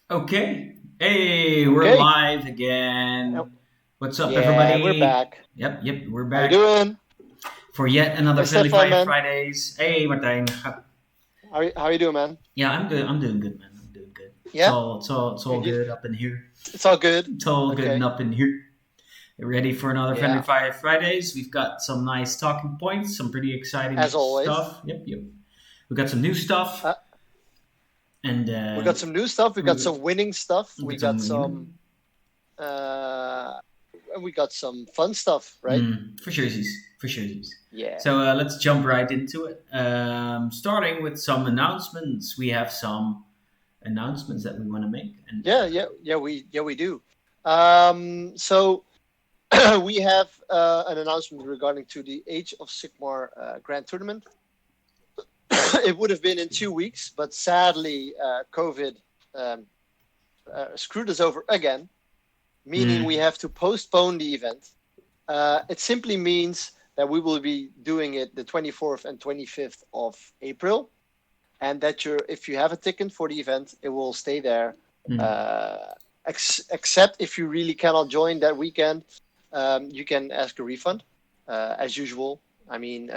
Okay. Hey, we're Okay. live Uh, again. What's up, Yeah, we're everybody? back. Yep, we're How you back doing? for yet another Hey, Friendly Stefan, Fire man. Fridays. Hey, Martijn. How you doing, man? Yeah, I'm doing good, man. I'm doing good. Yeah. It's all And you? good up in here. It's all good. It's all good and Okay. up in here. Ready for another Friendly Yeah. Fire Fridays? We've got some nice talking points, some pretty exciting As always. stuff. Yep. We got some new stuff, Uh, and we got some new stuff. We got we some winning stuff. we got some, Uh, and we got some fun stuff, right? For sure, for sure. Yeah. So let's jump right into it. Starting with some announcements. We have some announcements that we want to make, and We do. So we have an announcement regarding to the Age of Sigmar Grand Tournament. It would have been in 2 weeks, but sadly, COVID um, screwed us over again, meaning we have to postpone the event. It simply means that we will be doing it the 24th and 25th of April, and that if you have a ticket for the event, it will stay there. Uh, Except if you really cannot join that weekend, you can ask a refund, as usual. I mean,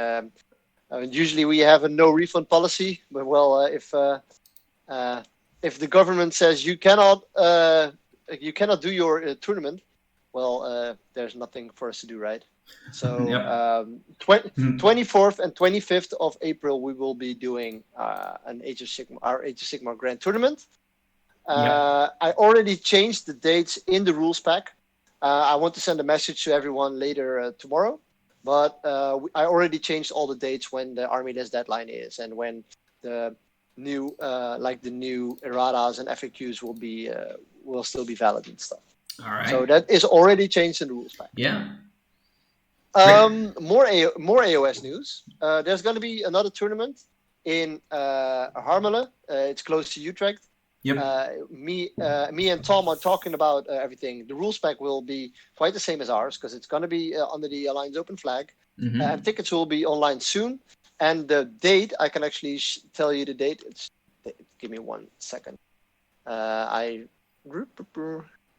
usually we have a no refund policy, but well, uh, if the government says you cannot do your tournament, well, there's nothing for us to do, right? So yep, 24th and 25th of April, we will be doing our Age of Sigmar Grand Tournament. yep, I already changed the dates in the rules pack. I want to send a message to everyone later tomorrow, but I already changed all the dates when the Army List deadline is and when the new erratas and FAQs will still be valid and stuff. all right, So that is already changed in the rules pack. yeah, great, More AOS news. There's going to be another tournament in Harmelen. It's close to Utrecht. yep, Me and Tom are talking about everything. The rules pack will be quite the same as ours because it's going to be under the Alliance Open flag, and tickets will be online soon. And the date, I can actually tell you the date. Give me 1 second. I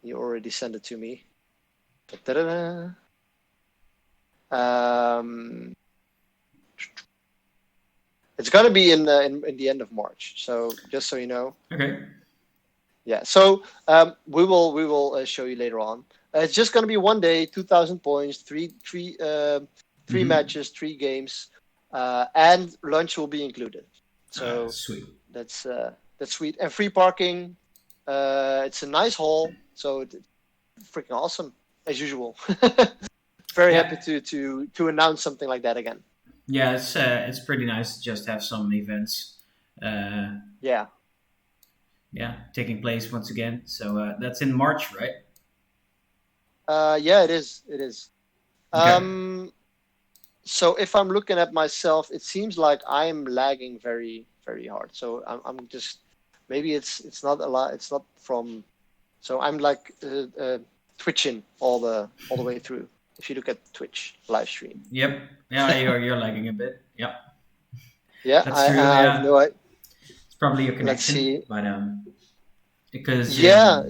You already sent it to me. Da-da-da-da. Um, it's going to be in the end of March. So just so you know. okay, Yeah. So we will show you later on. It's just going to be one day, 2,000 points, three matches, 3 games, and lunch will be included. So sweet, that's sweet, and free parking. It's a nice hall, so it's freaking awesome as usual. Very happy yeah, to announce something like that again. yeah. It's pretty nice to just have some events. Uh, Yeah. yeah, taking place once again. So that's in March, right? Yeah, it is. It is. Okay. Um, so if I'm looking at myself, it seems like I'm lagging very, very hard. So I'm just maybe it's not a lot. It's not from. So I'm like twitching all the way through. If you look at Twitch live stream. Yep. Yeah, you're lagging a bit. Yep, Yeah, that's I, true. I have Yeah, no. it's probably your Let's connection, see. but because Yeah,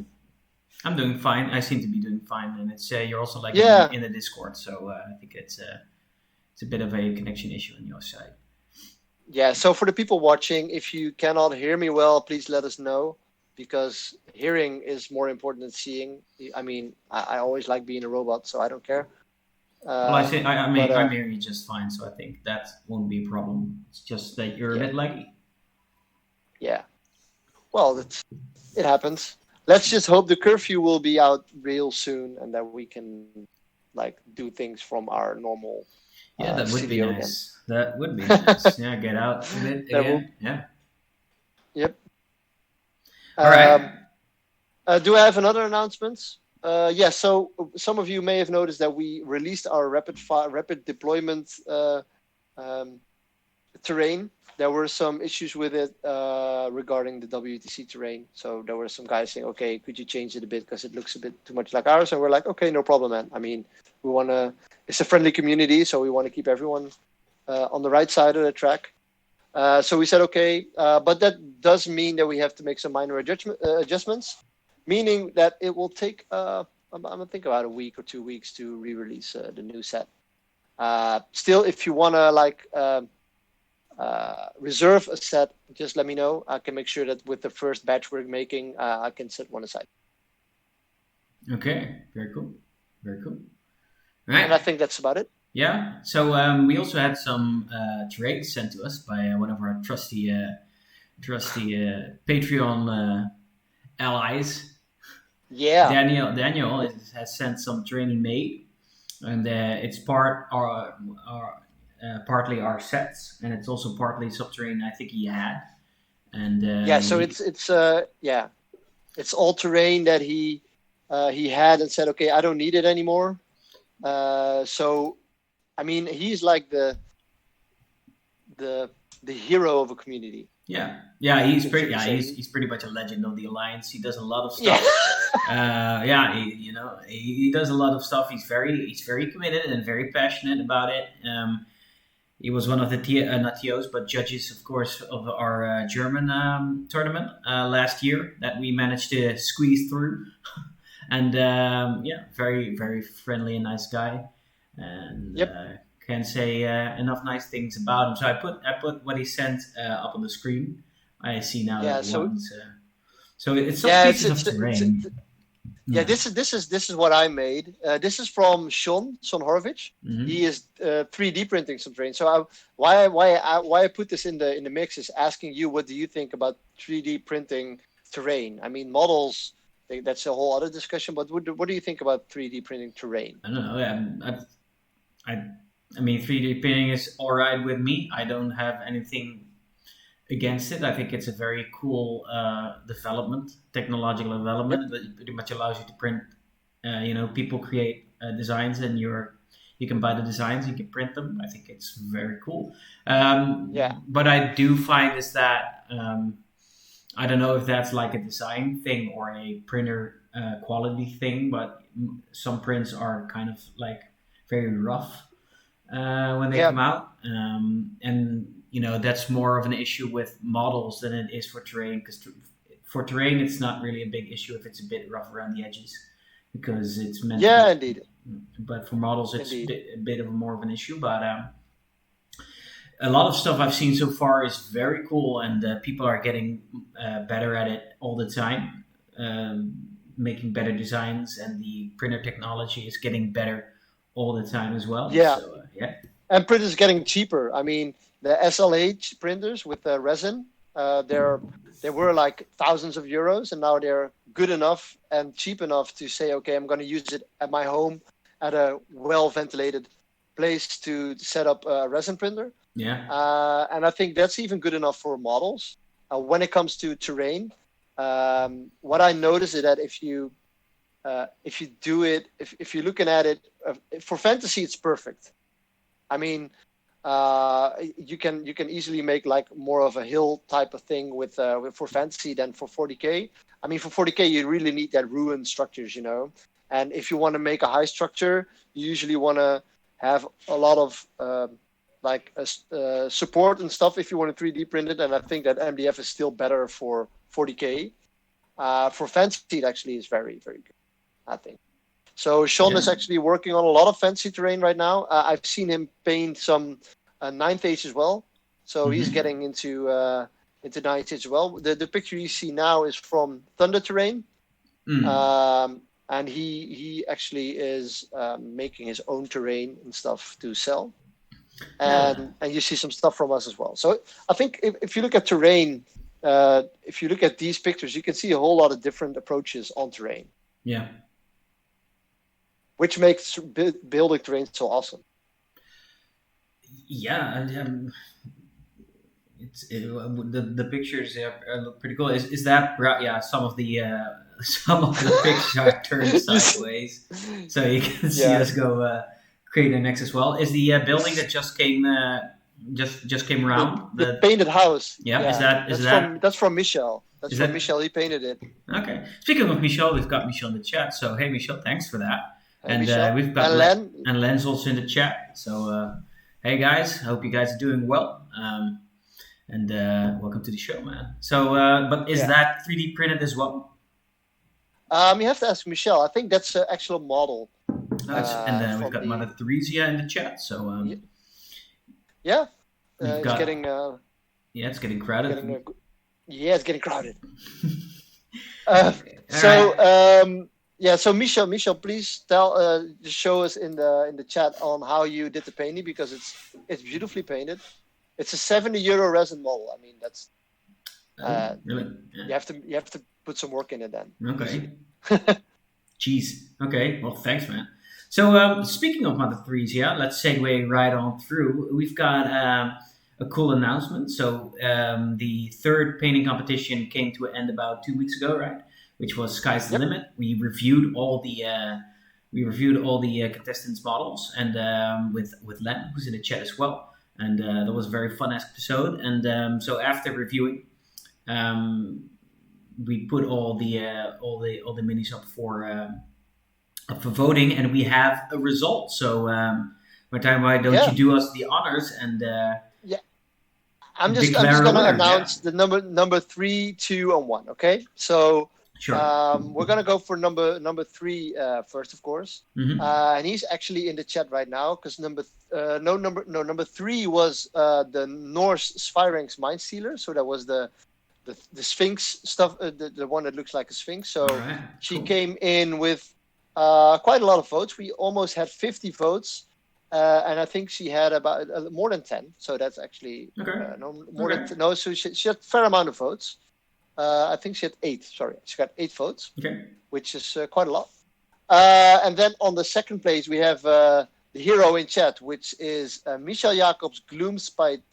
I'm doing fine. I seem to be doing fine, and it's you're also lagging yeah, in the Discord, so I think it's a bit of a connection issue on your side. yeah. So for the people watching, if you cannot hear me well, please let us know because hearing is more important than seeing. I mean, I always like being a robot, so I don't care. Well, I think I But mean I'm hearing you just fine, so I think that won't be a problem. It's just that you're a yeah, bit laggy. yeah. Well, it happens. Let's just hope the curfew will be out real soon and that we can like do things from our normal Yeah, that would be studio again. nice. That would be nice. Yeah, get out a bit That will. again. Yeah. Yep. All right. Um, do I have another announcements? Yes. So some of you may have noticed that we released our rapid deployment um, terrain. There were some issues with it regarding the WTC terrain. So there were some guys saying, "Okay, could you change it a bit because it looks a bit too much like ours?" And we're like, "Okay, no problem, man. I mean, we want to. It's a friendly community, so we want to keep everyone on the right side of the track." So we said, "Okay," but that does mean that we have to make some minor adjustments, meaning that it will take I'm gonna think about a week or 2 weeks to re-release the new set. Still, if you wanna reserve a set, just let me know. I can make sure that with the first batch we're making, I can set one aside. Okay, very cool. Very cool. And I think that's about it. Yeah. So we also had some terrain sent to us by one of our trusty Patreon allies. Yeah. Daniel has sent some terrain he made, and it's partly our sets, and it's also partly subterranean. I think he had, and So it's all terrain that he had and said, okay, I don't need it anymore. So, I mean, he's like the hero of a community. Yeah, he's pretty much a legend of the Alliance. He does a lot of stuff. He does a lot of stuff. He's very committed and very passionate about it. He was one of the not TOs, but judges, of course, of our German tournament last year that we managed to squeeze through. And very, very friendly and nice guy. And can't say enough nice things about him. So I put what he sent up on the screen. I see now that one's. So it's some pieces of terrain. This is what I made. This is from Sean Horowitz. Mm-hmm. He is 3D printing some terrain. So why I put this in the mix is asking you, what do you think about 3D printing terrain? I mean, models. That's a whole other discussion. But what do you think about 3D printing terrain? I don't know. I mean, 3D printing is all right with me. I don't have anything against it. I think it's a very cool technological development that pretty much allows you to print. People create designs, and you can buy the designs, you can print them. I think it's very cool. But I do find is that I don't know if that's like a design thing or a printer quality thing, but some prints are kind of like very rough when they come out, and that's more of an issue with models than it is for terrain, because for terrain it's not really a big issue if it's a bit rough around the edges, because it's meant indeed. But for models it's a bit of more of an issue. But a lot of stuff I've seen so far is very cool, and people are getting better at it all the time, making better designs, and the printer technology is getting better all the time as well. And printers getting cheaper. I mean, the SLH printers with the resin, they were like thousands of euros, and now they're good enough and cheap enough to say, okay, I'm going to use it at my home at a well-ventilated place to set up a resin printer. And I think that's even good enough for models. When it comes to terrain, what I notice is that if you do it, if you're looking at it for fantasy, it's perfect. I mean, you can easily make like more of a hill type of thing with for fantasy than for 40k. I mean, for 40k, you really need that ruined structures, And if you want to make a high structure, you usually want to have a lot of support and stuff if you want to 3D print it. And I think that MDF is still better for 40k. For fantasy, it actually is very, very good, I think. So Sean is actually working on a lot of fantasy terrain right now. I've seen him paint some 9th Age as well. So he's getting into 9th Age as well. The picture you see now is from Thunder Terrain. And he actually is making his own terrain and stuff to sell. And you see some stuff from us as well. So I think if you look at terrain, if you look at these pictures, you can see a whole lot of different approaches on terrain. Yeah. Which makes building terrain so awesome. Yeah, the pictures look pretty cool. Is that some of the pictures are turned sideways, so you can see us go create an X as well. Is the building that just came around the painted house? That's from Michel. From Michel. He painted it. Okay. Speaking of Michel, we've got Michel in the chat. So hey, Michel, thanks for that. And we've got Len. And Len's also in the chat. So hey guys, hope you guys are doing well. And welcome to the show, man. So, but is Yeah. that 3D printed as well? You have to ask Michelle. I think that's an actual model. And we've From got Mother the Theresia in the chat. So yeah, we've it's got getting it's getting crowded. yeah, it's getting crowded. Right. So Michelle, please just show us in the chat on how you did the painting, because it's beautifully painted. It's a €70 resin model. I mean, that's really? Yeah. you have to put some work in it then. Okay. Jeez. Okay. Well, thanks, man. So speaking of Mother Theresia, let's segue right on through. We've got a cool announcement. So the third painting competition came to an end about 2 weeks ago, right? Which was Sky's the Limit. We reviewed all the contestants' models, and with Len, who's in the chat as well. And that was a very fun episode. And so after reviewing, we put all the minis up for voting, and we have a result. So, Martijn, why don't you do us the honors and I'm just going to announce the number 3, 2, and 1. Okay, so sure. We're going to go for number 3 first, of course. Mm-hmm. And he's actually in the chat right now, because number 3 was the Norse Sphinx Mind Stealer. So that was the Sphinx stuff, the one that looks like a Sphinx. So she came in with quite a lot of votes. We almost had 50 votes. And I think she had about more than 10. So that's actually so she had a fair amount of votes. I think she had 8. Sorry, she got 8 votes, which is quite a lot. And then on the second place, we have the hero in chat, which is Michel Jacobs Gloomspite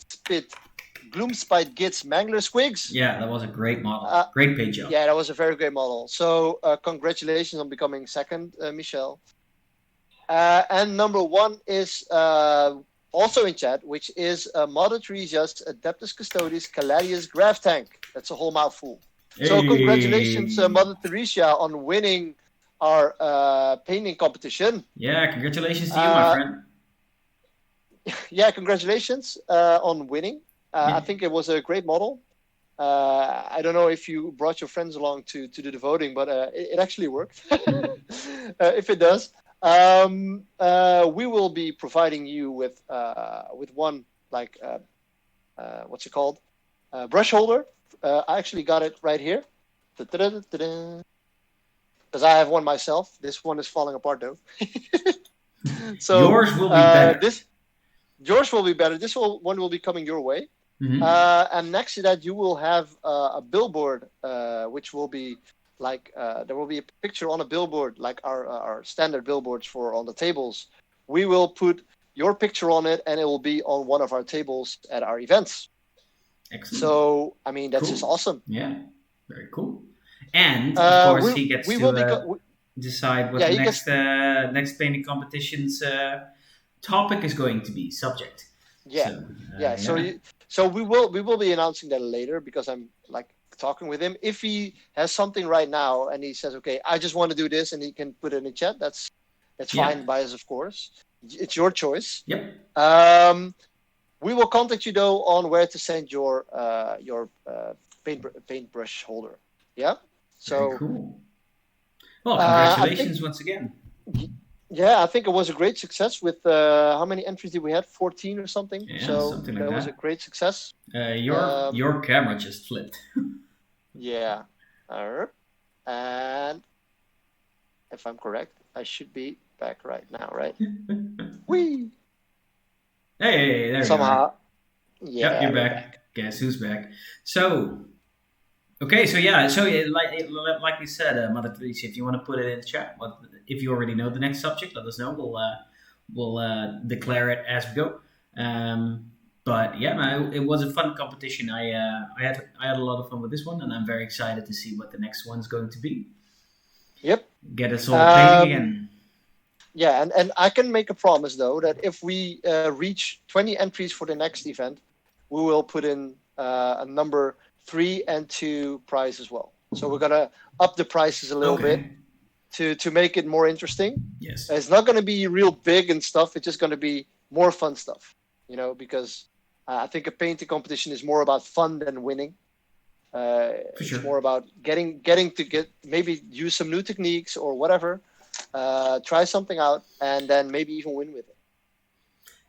Gits Mangler Squigs. Yeah, that was a great model. Great page job. Yeah, that was a very great model. So congratulations on becoming second, Michel. And number 1 is also in chat, which is Mother Theresia's Adeptus Custodes Caladius Graph Tank. That's a whole mouthful. Hey. So congratulations, Mother Theresia, on winning our painting competition. Yeah, congratulations to you, my friend. Yeah, congratulations on winning. I think it was a great model. I don't know if you brought your friends along to do the voting, but it actually worked. If it does. We will be providing you with one, like what's it called, brush holder. I actually got it right here, because I have one myself. This one is falling apart though. So yours will be better. Yours will be better. This one will be coming your way. Mm-hmm. And next to that, you will have a billboard, which will be like there will be a picture on a billboard, like our standard billboards for on the tables. We will put your picture on it, and it will be on one of our tables at our events. Excellent. So, I mean, that's just awesome. Yeah, very cool. And of course, he gets to decide what the next painting competition's topic is going to be, subject. Yeah, So we will be announcing that later, because I'm like talking with him. If he has something right now and he says, okay, I just want to do this, and he can put it in chat, that's fine by us, of course. It's your choice. Yep. We will contact you though on where to send your paintbrush holder. Yeah. So very cool. Well, congratulations once again. Yeah, I think it was a great success with how many entries did we have? 14 or something. Yeah, so something like that that was a great success. Your camera just flipped. Yeah. And if I'm correct, I should be back right now, right? Whee! Hey, there somehow. You are. Yeah, you're back. Guess who's back? So, okay, so like we said, Mother Theresia, if you want to put it in the chat, if you already know the next subject, let us know. We'll declare it as we go. But yeah, it was a fun competition. I had a lot of fun with this one, and I'm very excited to see what the next one's going to be. Yep. Get us all painting again. Yeah, and I can make a promise though that if we reach 20 entries for the next event, we will put in a number 3 and 2 prize as well. So we're gonna up the prices a little bit to make it more interesting. Yes. It's not gonna be real big and stuff. It's just gonna be more fun stuff, because I think a painting competition is more about fun than winning. For It's sure. more about getting to get maybe use some new techniques or whatever, try something out, and then maybe even win with it.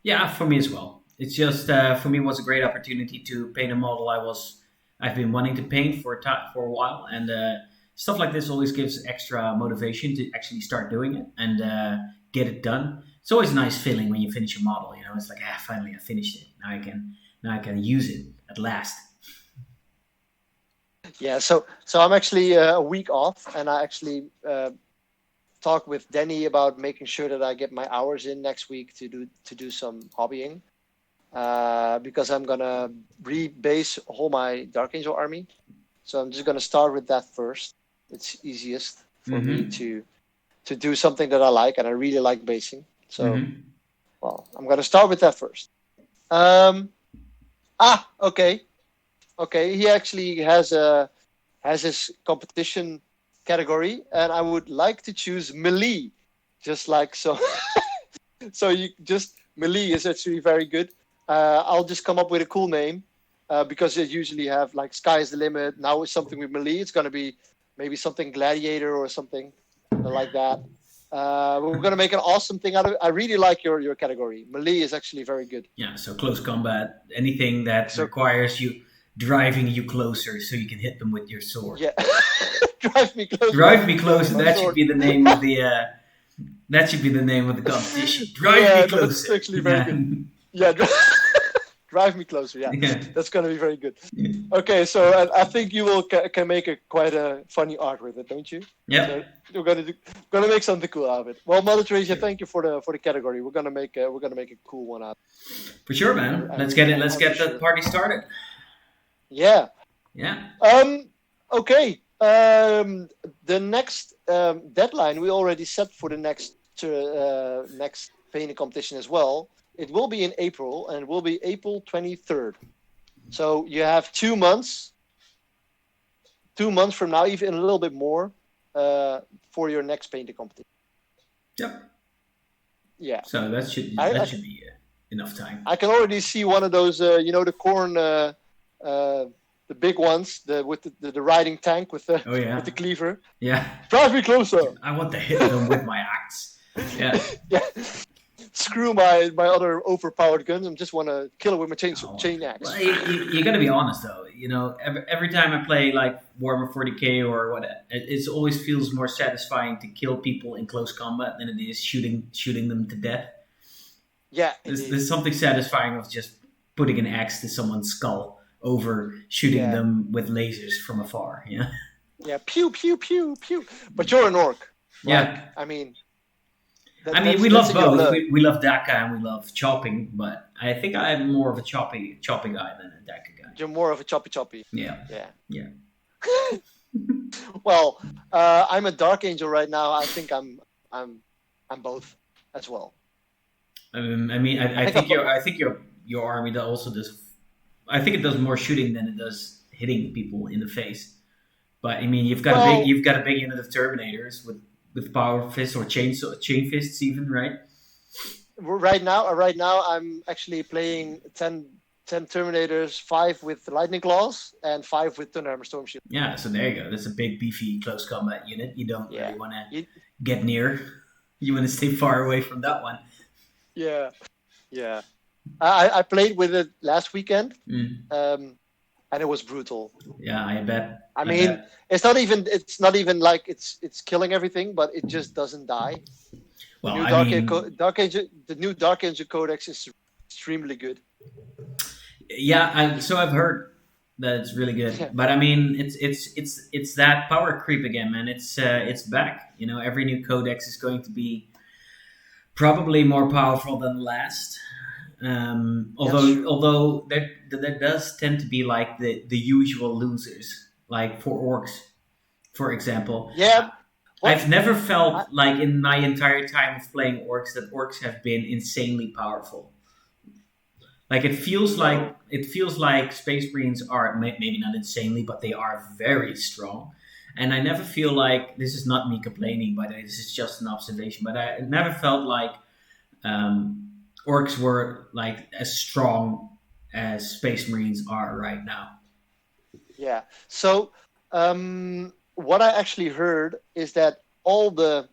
Yeah, for me as well. It's just for me it was a great opportunity to paint a model I've been wanting to paint for a while, and stuff like this always gives extra motivation to actually start doing it and get it done. It's always a nice feeling when you finish a model. You know, it's like finally I finished it. Now I can use it at last. Yeah, so I'm actually a week off, and I actually talk with Denny about making sure that I get my hours in next week to do some hobbying, because I'm gonna rebase all my Dark Angel army. So I'm just gonna start with that first. It's easiest for me Mm-hmm. to do something that I like, and I really like basing. So, Mm-hmm. well, I'm gonna start with that first. Um, okay, okay. He actually has his competition category, and I would like to choose melee, just like so. So you just melee is actually very good. I'll just come up with a cool name, because they usually have like sky's the limit. Now with something with melee, it's gonna be maybe something gladiator or something like that. We're gonna make an awesome thing out of it. I really like your category. Melee is actually very good. Yeah, so close combat, anything that So requires you driving you closer so you can hit them with your sword. yeah, drive me closer Drive me closer. with my That should sword. be the name of the. That should be the name of the competition. Drive me Yeah, no, that's closer. actually very Yeah. good. Yeah, drive me closer. Yeah, Yeah. that's gonna be very good. Okay, so I think you will can make quite a funny art with it, don't you? Yep. So we're gonna make something cool out of it. Well, Mother Teresa, Sure. thank you for the category. We're gonna make a cool one out. For sure, man. Let's get it. Let's I'm for get the sure. party started. Yeah. Yeah. Okay. The next deadline we already set for the next painting competition as well. It will be in April, and it will be April 23rd. So you have 2 months. 2 months from now, even a little bit more, for your next painting competition. Yep. Yeah. So that I should be enough time. I can already see one of those, the corn, the big ones, with the riding tank with the Oh yeah. with the cleaver. Yeah. Drive me closer. I want to hit them with my axe. Yeah. Yeah. Screw my other overpowered guns. I just want to kill it with my chain axe. Well, you got to be honest though. You know, every time I play like Warhammer 40k or what, it always feels more satisfying to kill people in close combat than it is shooting them to death. Yeah, there's something satisfying of just putting an axe to someone's skull over shooting them with lasers from afar. Yeah. Yeah. Pew pew pew pew. But you're an orc. Yeah. I mean. We love both. We love Daka and we love chopping, but I think I'm more of a choppy guy than a Daka guy. You're more of a choppy. Yeah. Yeah. Yeah. Well, I'm a Dark Angel right now. I think I'm both as well. I mean, I think your army that also does. I think it does more shooting than it does hitting people in the face. But I mean, you've got a big unit of Terminators with power fists or chain fists even, right? Right now, I'm actually playing 10 Terminators, 5 with lightning claws, and 5 with Thunderhammer Storm Shield. Yeah, so there you go. That's a big, beefy, close combat unit. You don't really want to get near. You want to stay far away from that one. Yeah. I played with it last weekend, and it was brutal. Yeah, I bet. I mean, it's not even like it's killing everything, but it just doesn't die. Well, the new Dark Angel Codex is extremely good. Yeah, so I've heard that it's really good, but I mean, it's that power creep again, man. It's back. You know, every new codex is going to be probably more powerful than the last. Although there does tend to be like the usual losers, like for orcs, for example. Yeah. I've never felt like in my entire time of playing orcs that orcs have been insanely powerful. Like it feels like Space Marines are maybe not insanely, but they are very strong. And I never feel like, this is not me complaining, by the way, this is just an observation. But I never felt like orcs were like as strong as Space Marines are right now. Yeah. So what I actually heard is that all the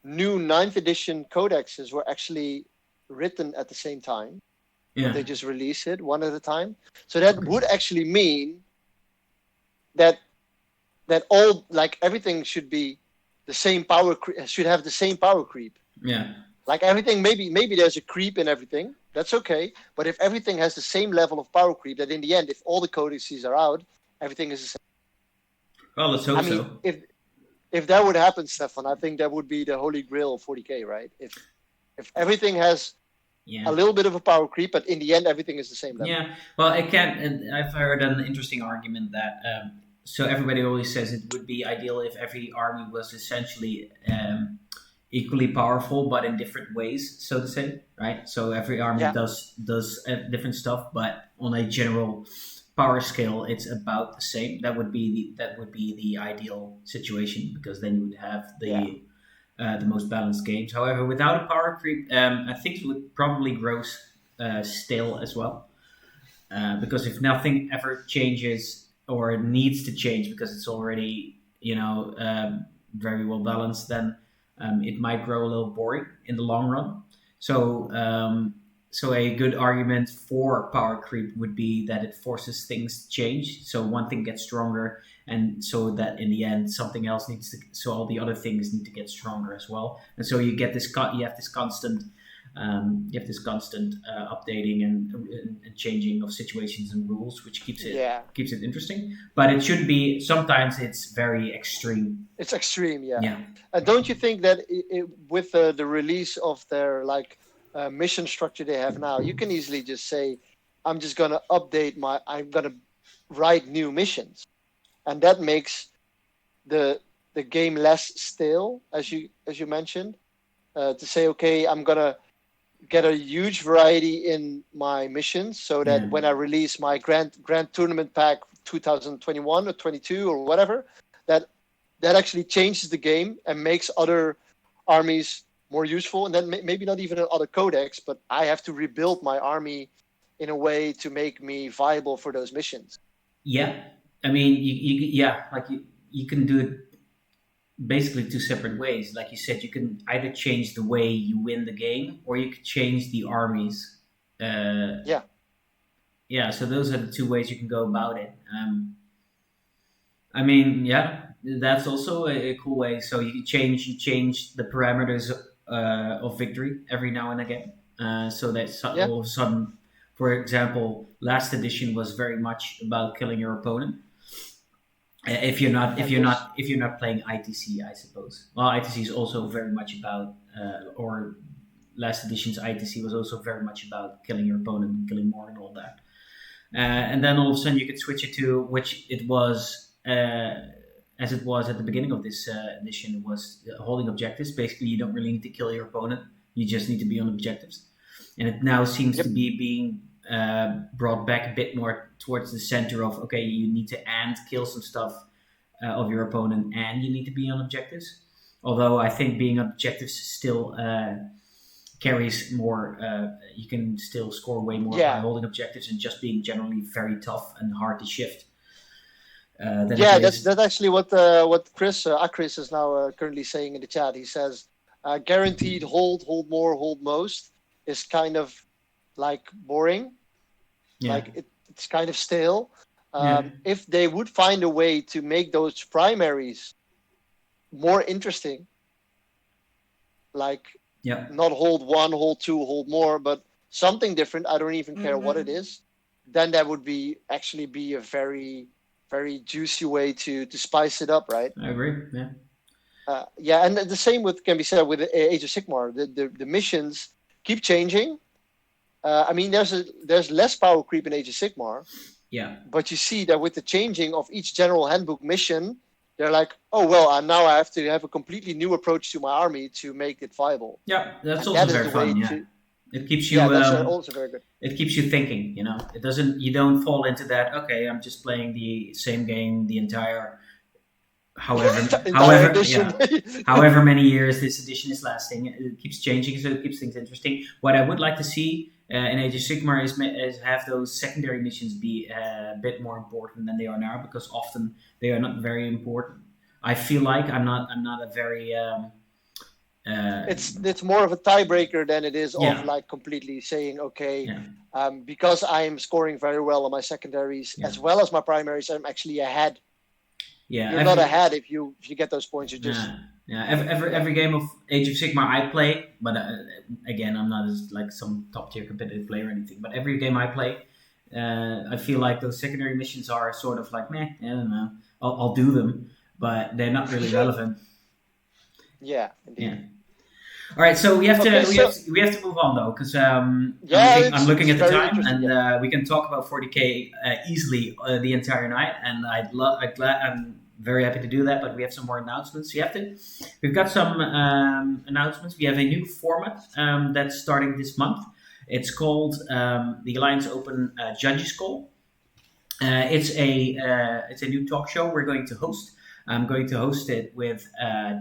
new 9th edition codexes were actually written at the same time. Yeah. But they just release it one at a time. So that would actually mean that all, like, everything should be the same power, should have the same power creep. Yeah. Like everything, maybe there's a creep in everything. That's okay. But if everything has the same level of power creep, that in the end, if all the codices are out, everything is the same. Well, let's hope so. If that would happen, Stefan, I think that would be the holy grail of 40k, right? If everything has a little bit of a power creep, but in the end, everything is the same level. Yeah. Well, I've heard an interesting argument that so everybody always says it would be ideal if every army was essentially equally powerful, but in different ways, so to say, right? So every army does different stuff, but on a general power scale, it's about the same. That would be the ideal situation, because then you would have the most balanced games. However, without a power creep, I think it would probably grow stale as well, because if nothing ever changes or needs to change because it's already very well balanced, then it might grow a little boring in the long run. So a good argument for power creep would be that it forces things to change. So one thing gets stronger, and so that in the end something else needs to. So all the other things need to get stronger as well. And so you get this. You have this constant. Updating and changing of situations and rules, which keeps it interesting. But it should be. Sometimes it's very extreme. It's extreme, yeah. Yeah. Don't you think that with the release of their mission structure they have now, you can easily just say, I'm just gonna I'm gonna write new missions, and that makes the game less stale, as you mentioned. To say, okay, I'm gonna get a huge variety in my missions, so that when I release my grand tournament pack 2021 or 22 or whatever, that actually changes the game and makes other armies more useful, and then maybe not even another codex, but I have to rebuild my army in a way to make me viable for those missions. Yeah, I mean, you can do it basically two separate ways. Like you said, you can either change the way you win the game, or you could change the armies. Yeah. So those are the two ways you can go about it. I mean, that's also a cool way. So you change the parameters of victory every now and again. So that all of a sudden, for example, last edition was very much about killing your opponent. If you're not playing ITC, I suppose. Well, ITC is also very much about, or last edition's ITC was also very much about killing your opponent and killing more and all that. And then all of a sudden you could switch it to, which it was, as it was at the beginning of this edition, it was holding objectives. Basically, you don't really need to kill your opponent. You just need to be on objectives. And it now seems to be being brought back a bit more towards the center of, okay, you need to kill some stuff of your opponent, and you need to be on objectives. Although I think being on objectives still carries more, you can still score way more by holding objectives and just being generally very tough and hard to shift. That's actually what Chris Akris is now currently saying in the chat. He says guaranteed hold more, hold most is kind of like boring, like it's kind of stale. If they would find a way to make those primaries more interesting, like not hold one, hold two, hold more, but something different, I don't even care what it is, then that would be a very, very juicy way to spice it up, right? I agree. And the same can be said with Age of Sigmar. The missions keep changing. I mean, there's less power creep in Age of Sigmar. Yeah. But you see that with the changing of each general handbook mission, they're like, oh well, now I have to have a completely new approach to my army to make it viable. Yeah, that's also very fun. It keeps you. That's also very good. It keeps you thinking. It doesn't. You don't fall into that. Okay, I'm just playing the same game the entire. However many years this edition is lasting, it keeps changing, so it keeps things interesting. What I would like to see in Age of Sigmar is have those secondary missions be a bit more important than they are now, because often they are not very important. I feel like I'm not a very it's more of a tiebreaker than it is of yeah, like completely saying, okay, yeah, because I'm scoring very well on my secondaries yeah, as well as my primaries, I'm actually ahead. yeah. You're not ahead if you get those points. You just Yeah. Every yeah. game of Age of Sigmar I play, but again, I'm not as like some top tier competitive player or anything. But every game I play, I feel like those secondary missions are sort of like meh. I don't know. I'll do them, but they're not really relevant. Yeah, Yeah. indeed. All right, so we have to Okay, so move on though, because yeah, I'm looking it's at the very time, interesting. and Yeah, we can talk about 40K easily the entire night, and I'm very happy to do that. But we have some more announcements. We've got some announcements. We have a new format that's starting this month. It's called the Alliance Open Judges Call. It's a new talk show we're going to host. I'm going to host it with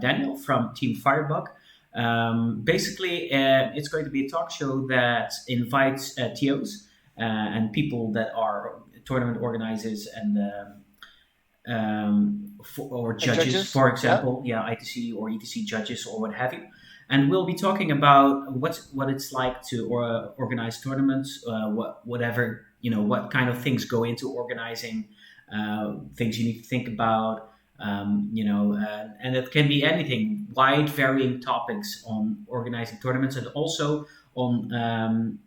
Daniel from Team Firebug. Basically, it's going to be a talk show that invites TOs and people that are tournament organizers and or and judges, judges. for Yeah, example, yeah, ITC or ETC judges or what have you. And we'll be talking about what it's like to organize tournaments, whatever what kind of things go into organizing, things you need to think about, and it can be anything, wide varying topics on organizing tournaments, and also on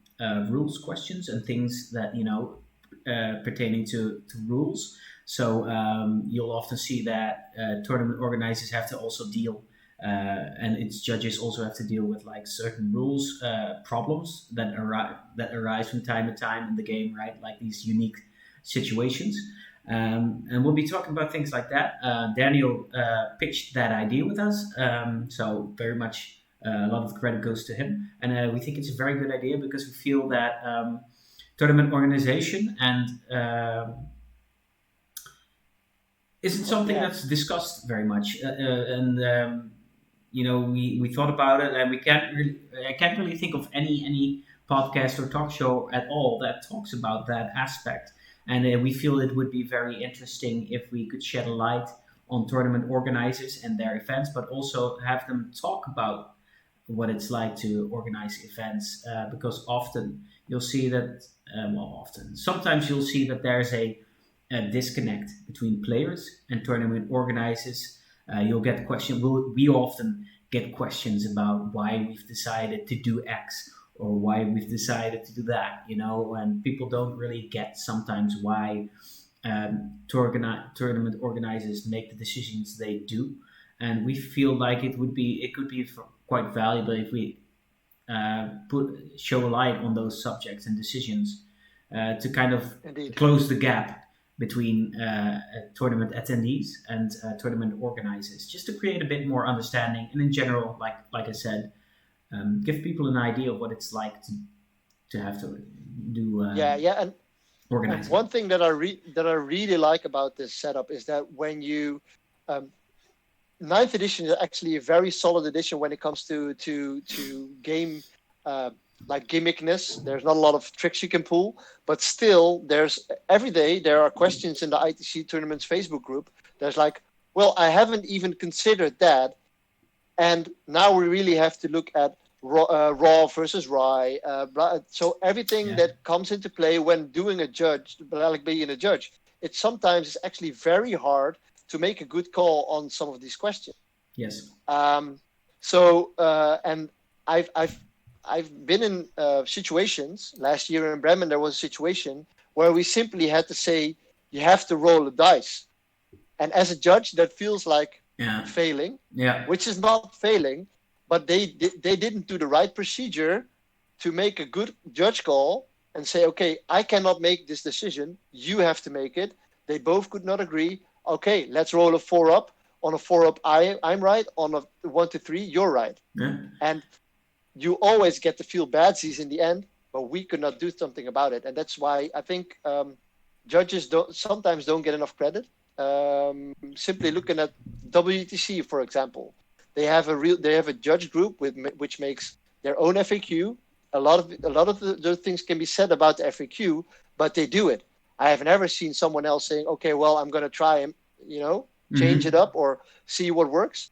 rules questions and things that pertaining to rules. So you'll often see that tournament organizers have to also deal, and its judges also have to deal with like certain rules problems that arise from time to time in the game, right? Like these unique situations. And we'll be talking about things like that. Daniel pitched that idea with us, so very much a lot of the credit goes to him. And we think it's a very good idea because we feel that tournament organization and isn't something yeah, that's discussed very much. We thought about it, and I can't really think of any podcast or talk show at all that talks about that aspect. And we feel it would be very interesting if we could shed a light on tournament organizers and their events, but also have them talk about what it's like to organize events. Because often you'll see that, sometimes you'll see that there's a disconnect between players and tournament organizers. You'll get question. We often get questions about why we've decided to do X or why we've decided to do that. And people don't really get sometimes why tournament organizers make the decisions they do. And we feel like it could be quite valuable if we show a light on those subjects and decisions to kind of indeed. close the gap between tournament attendees and tournament organizers, just to create a bit more understanding, and in general, like I said, give people an idea of what it's like to have to do Yeah, and organizing. one thing that I really like about this setup is that when you um, ninth edition is actually a very solid edition when it comes to game like gimmickness. There's not a lot of tricks you can pull, but still, there's every day there are questions in the ITC tournaments Facebook group. There's like, well, I haven't even considered that, and now we really have to look at raw versus rye. So everything Yeah. that comes into play when doing a judge, like being a judge, it sometimes is actually very hard to make a good call on some of these questions. Yes. And I've been in situations. Last year in Bremen, there was a situation where we simply had to say, you have to roll a dice. And as a judge, that feels like failing, which is not failing, but they didn't do the right procedure to make a good judge call and say, okay, I cannot make this decision. You have to make it. They both could not agree. Okay, let's roll a 4-up. On a 4-up, I'm right. On a 1 to 3, you're right. Yeah. And you always get to feel badsies in the end, but we could not do something about it. And that's why I think judges sometimes don't get enough credit. Simply looking at WTC, for example, they have a judge group which makes their own FAQ. those things can be said about the FAQ, but they do it. I have never seen someone else saying, okay, well, I'm going to try and, change it up or see what works.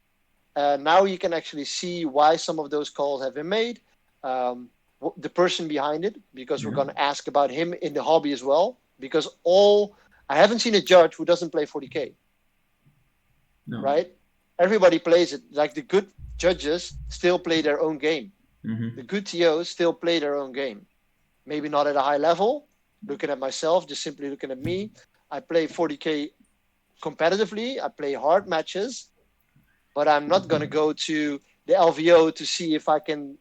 Now you can actually see why some of those calls have been made, the person behind it, because we're going to ask about him in the hobby as well. Because I haven't seen a judge who doesn't play 40K. No. Right? Everybody plays it. Like the good judges still play their own game. The good TOs still play their own game. Maybe not at a high level. Looking at myself, just simply looking at me, I play 40K competitively. I play hard matches, but I'm not going to go to the LVO to see if I can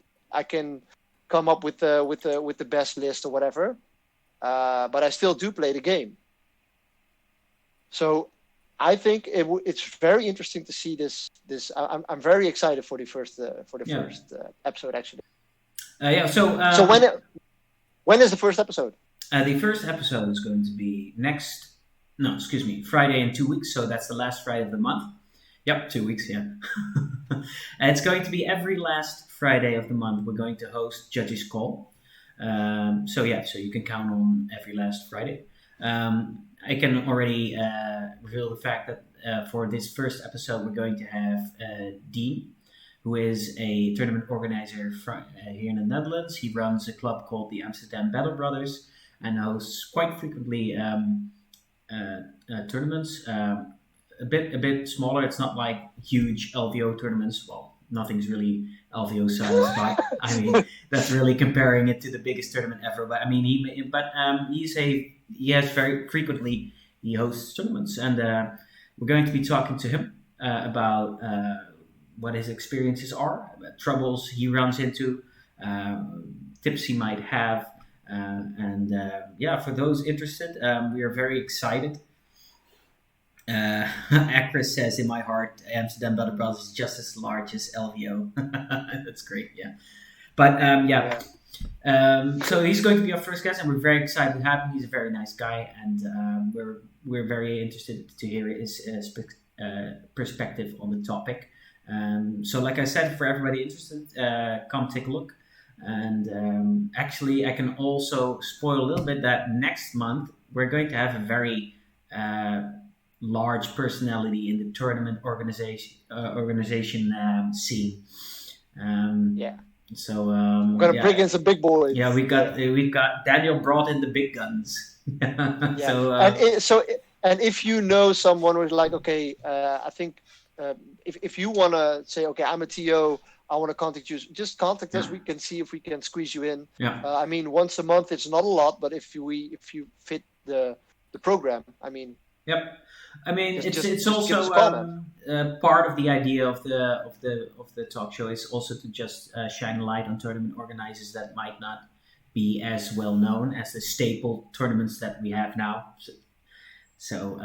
come up with the best list or whatever. But I still do play the game. So I think it's very interesting to see this. I'm very excited for the first first episode actually. So when is the first episode? The first episode is going to be Friday in 2 weeks. So that's the last Friday of the month. Yep, 2 weeks. Yeah. It's going to be every last Friday of the month. We're going to host Judges Call. So you can count on every last Friday. I can already reveal the fact that for this first episode, we're going to have Dean, who is a tournament organizer here in the Netherlands. He runs a club called the Amsterdam Battle Brothers and hosts quite frequently tournaments. A bit smaller. It's not like huge LVO tournaments. Well, nothing's really LVO size, but I mean that's really comparing it to the biggest tournament ever. But I mean, he has very frequently he hosts tournaments, and we're going to be talking to him about what his experiences are, troubles he runs into, tips he might have, and for those interested, we are very excited. Acris says, in my heart, Amsterdam Battle Brothers is just as large as LVO. That's great, yeah. But so he's going to be our first guest, and we're very excited to have him. He's a very nice guy, and we're very interested to hear his perspective on the topic. So like I said, for everybody interested, come take a look. And actually, I can also spoil a little bit that next month we're going to have a very large personality in the tournament organization scene. So we're gonna bring in some big boys. Yeah, we've got Daniel brought in the big guns. So and if you know someone who's like, okay, I think if you want to say, okay, I'm a TO, I want to contact you, just contact us. We can see if we can squeeze you in. I mean, once a month it's not a lot, but if you fit the program, I mean. Yep. I mean, it's also part of the idea of the talk show is also to just shine a light on tournament organizers that might not be as well known as the staple tournaments that we have now. So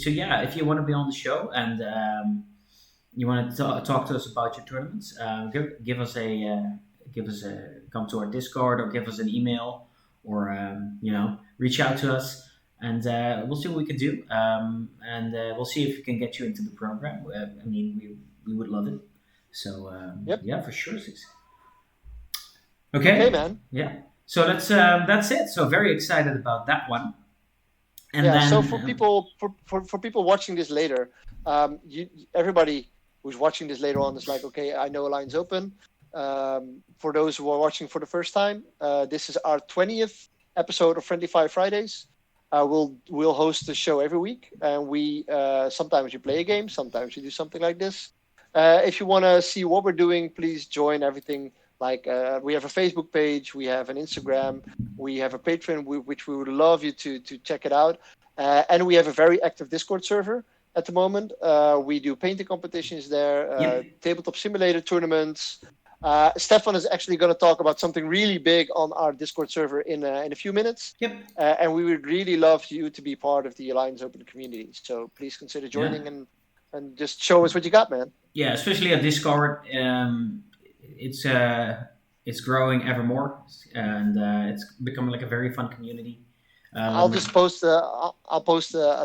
yeah, if you want to be on the show and you want to talk to us about your tournaments, give us a come to our Discord or give us an email or reach out to us. And we'll see what we can do, and we'll see if we can get you into the program. I mean, we would love it. So yeah, for sure. Okay, man. Yeah. So that's it. So very excited about that one. And then, so for people watching this later, everybody who's watching this later on is like, okay, I know a line's open. For those who are watching for the first time, this is our 20th episode of Friendly Fire Fridays. We'll host the show every week, and we sometimes you play a game, sometimes you do something like this. If you want to see what we're doing, please join everything. Like we have a Facebook page, we have an Instagram, we have a Patreon, which we would love you to check it out, and we have a very active Discord server at the moment. We do painting competitions there, tabletop simulator tournaments. Stefan is actually going to talk about something really big on our Discord server in a few minutes. Yep. And we would really love you to be part of the Alliance Open community. So please consider joining and just show us what you got, man. Yeah, especially at Discord. It's growing ever more, and it's becoming like a very fun community. I'll just post a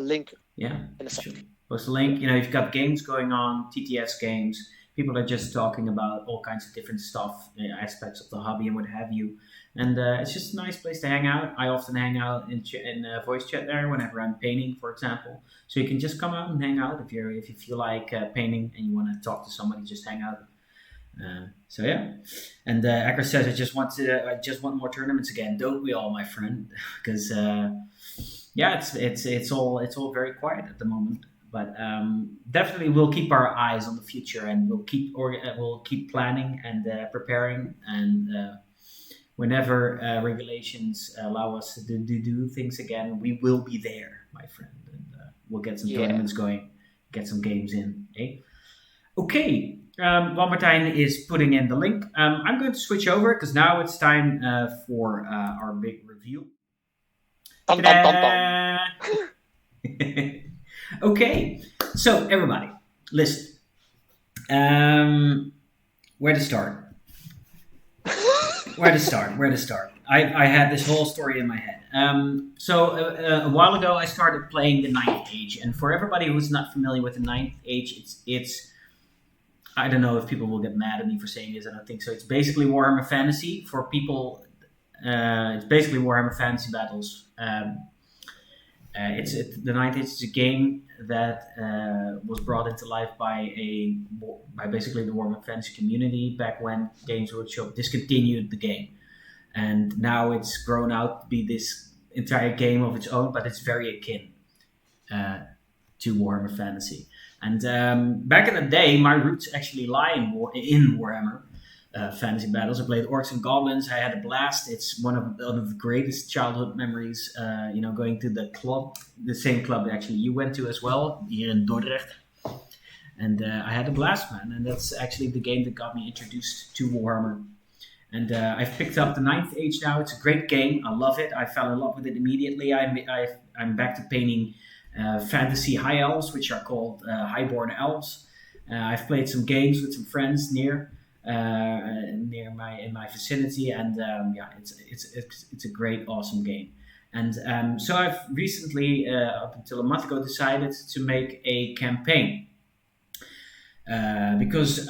link. Yeah. In a second. Post a link. You've got games going on, TTS games. People are just talking about all kinds of different stuff, aspects of the hobby and what have you. And it's just a nice place to hang out. I often hang out in voice chat there whenever I'm painting, for example. So you can just come out and hang out if you feel like painting and you want to talk to somebody, just hang out. So yeah, and Akra says, I just want more tournaments again. Don't we all, my friend? Because yeah, it's all very quiet at the moment. But definitely, we'll keep our eyes on the future, and we'll keep planning and preparing. And whenever regulations allow us to do things again, we will be there, my friend, and we'll get some tournaments going, get some games in. Eh? Okay. While Martijn is putting in the link, I'm going to switch over because now it's time for our big review. Dum, dum, dum, dum. Okay, so everybody, listen. Where to start? Where to start? I had this whole story in my head. So a while ago, I started playing the Ninth Age, and for everybody who's not familiar with the Ninth Age, it's I don't know if people will get mad at me for saying this. I don't think so. It's basically Warhammer Fantasy for people. It's basically Warhammer Fantasy Battles. The Ninth Age is a game that was brought into life by basically the Warhammer Fantasy community back when Games Workshop discontinued the game, and now it's grown out to be this entire game of its own. But it's very akin to Warhammer Fantasy. And back in the day, my roots actually lie in Warhammer Fantasy Battles. I played Orcs and Goblins. I had a blast. It's one of the greatest childhood memories. Going to the club, the same club actually you went to as well, here in Dordrecht. And I had a blast, man. And that's actually the game that got me introduced to Warhammer. And I've picked up the Ninth Age now. It's a great game. I love it. I fell in love with it immediately. I'm back to painting fantasy high elves, which are called highborn elves. I've played some games with some friends in my vicinity, and it's a great, awesome game. And so I've recently, up until a month ago, decided to make a campaign because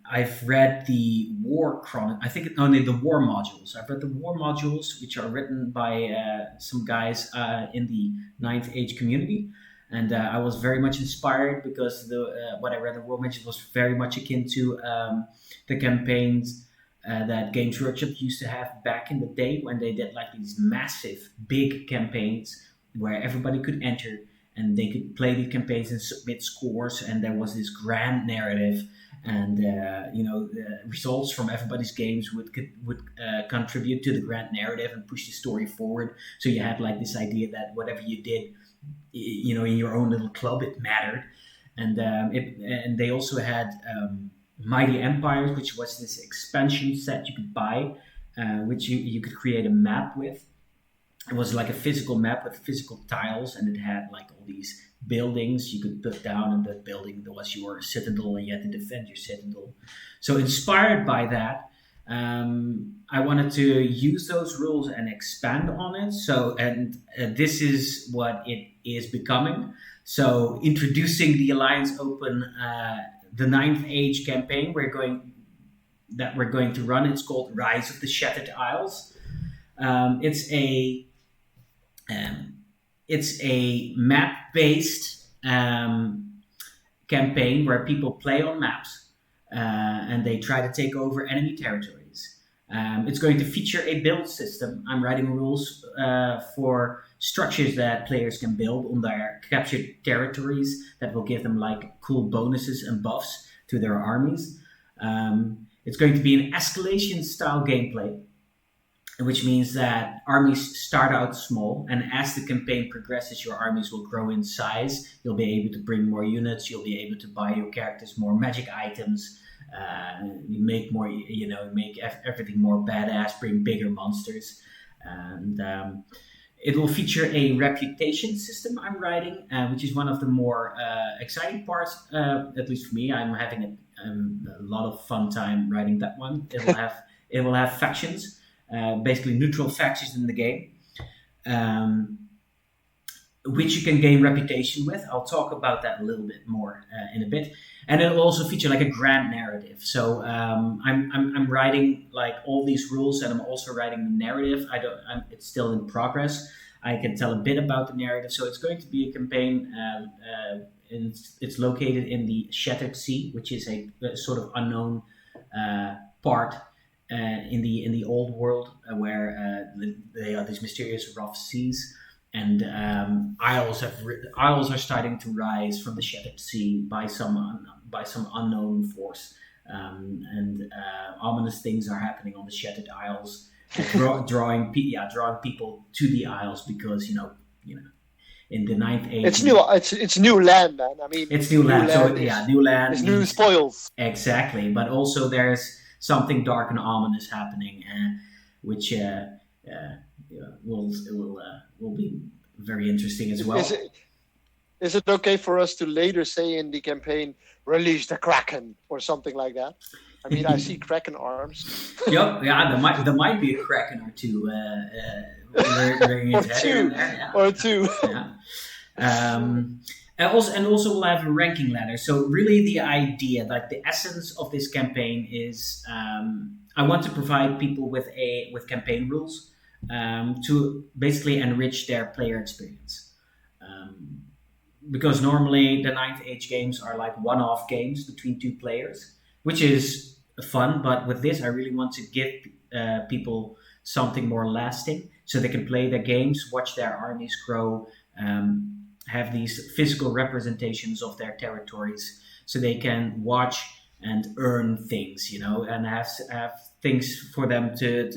I've read the war the war modules. I've read the war modules, which are written by some guys in the Ninth Age community, and I was very much inspired because what I read in the war modules was very much akin to the campaigns that Games Workshop used to have back in the day when they did like these massive, big campaigns where everybody could enter and they could play the campaigns and submit scores, and there was this grand narrative. And the results from everybody's games would contribute to the grand narrative and push the story forward. So you had like this idea that whatever you did, in your own little club, it mattered. And they also had Mighty Empires, which was this expansion set you could buy, which you could create a map with. It was like a physical map with physical tiles, and it had like all these buildings you could put down, and that building was your citadel, and you had to defend your citadel. So inspired by that, I wanted to use those rules and expand on it. So, this is what it is becoming. So introducing the Alliance Open, the Ninth Age campaign we're going to run. It's called Rise of the Shattered Isles. It's a map-based campaign where people play on maps and they try to take over enemy territories. It's going to feature a build system. I'm writing rules for structures that players can build on their captured territories that will give them like cool bonuses and buffs to their armies. It's going to be an escalation-style gameplay, which means that armies start out small, and as the campaign progresses, your armies will grow in size. You'll be able to bring more units. You'll be able to buy your characters more magic items. You make more, make everything more badass. Bring bigger monsters, and it will feature a reputation system I'm writing, which is one of the more exciting parts. At least for me, I'm having a lot of fun time writing that one. It will have factions. Basically neutral factions in the game. which you can gain reputation with. I'll talk about that a little bit more in a bit. And it'll also feature like a grand narrative. So I'm writing like all these rules, and I'm also writing the narrative. It's still in progress. I can tell a bit about the narrative. So it's going to be a campaign. It's located in the Shattered Sea, which is a sort of unknown part in the old world, where they are these mysterious rough seas, and isles are starting to rise from the Shattered Sea by some unknown force, and ominous things are happening on the Shattered Isles, drawing people to the isles, because in the Ninth Age. It's new land, man. I mean, it's new land. New land. It's new spoils. Exactly, but also there's something dark and ominous happening, which will be very interesting as well. Is it okay for us to later say in the campaign, "Release the Kraken" or something like that? I mean, I see Kraken arms. Yep, yeah, there might be a Kraken or two. Or two. Yeah. And also we'll have a ranking ladder. So really the idea, like the essence of this campaign is, I want to provide people with campaign rules to basically enrich their player experience. Because normally the Ninth Age games are like one-off games between two players, which is fun. But with this, I really want to give people something more lasting, so they can play their games, watch their armies grow, have these physical representations of their territories, so they can watch and earn things, and have things for them to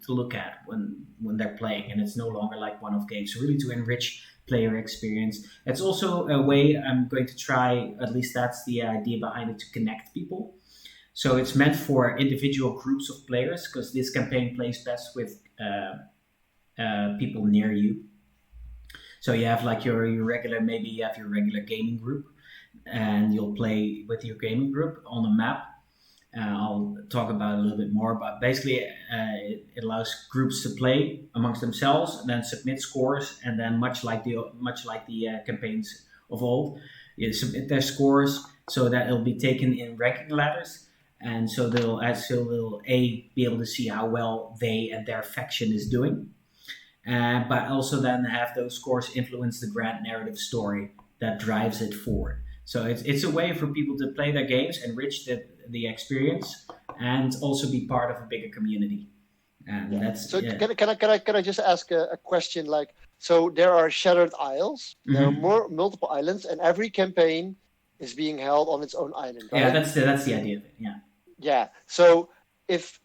look at when they're playing, and it's no longer like one-off games. So really to enrich player experience. It's also a way I'm going to try, at least that's the idea behind it, to connect people. So it's meant for individual groups of players, because this campaign plays best with people near you. So you have like your regular gaming group, and you'll play with your gaming group on a map. I'll talk about it a little bit more, but basically it allows groups to play amongst themselves and then submit scores, and then much like the campaigns of old, you submit their scores so that it'll be taken in ranking ladders, and so they'll be able to see how well they and their faction is doing, but also then have those scores influence the grand narrative story that drives it forward. So it's a way for people to play their games, enrich the experience, and also be part of a bigger community. And that's so. Yeah. Can I just ask a question? Like, so there are Shattered Isles. Mm-hmm. There are multiple islands, and every campaign is being held on its own island. Right? Yeah, that's the idea of it. Yeah. Yeah. So if,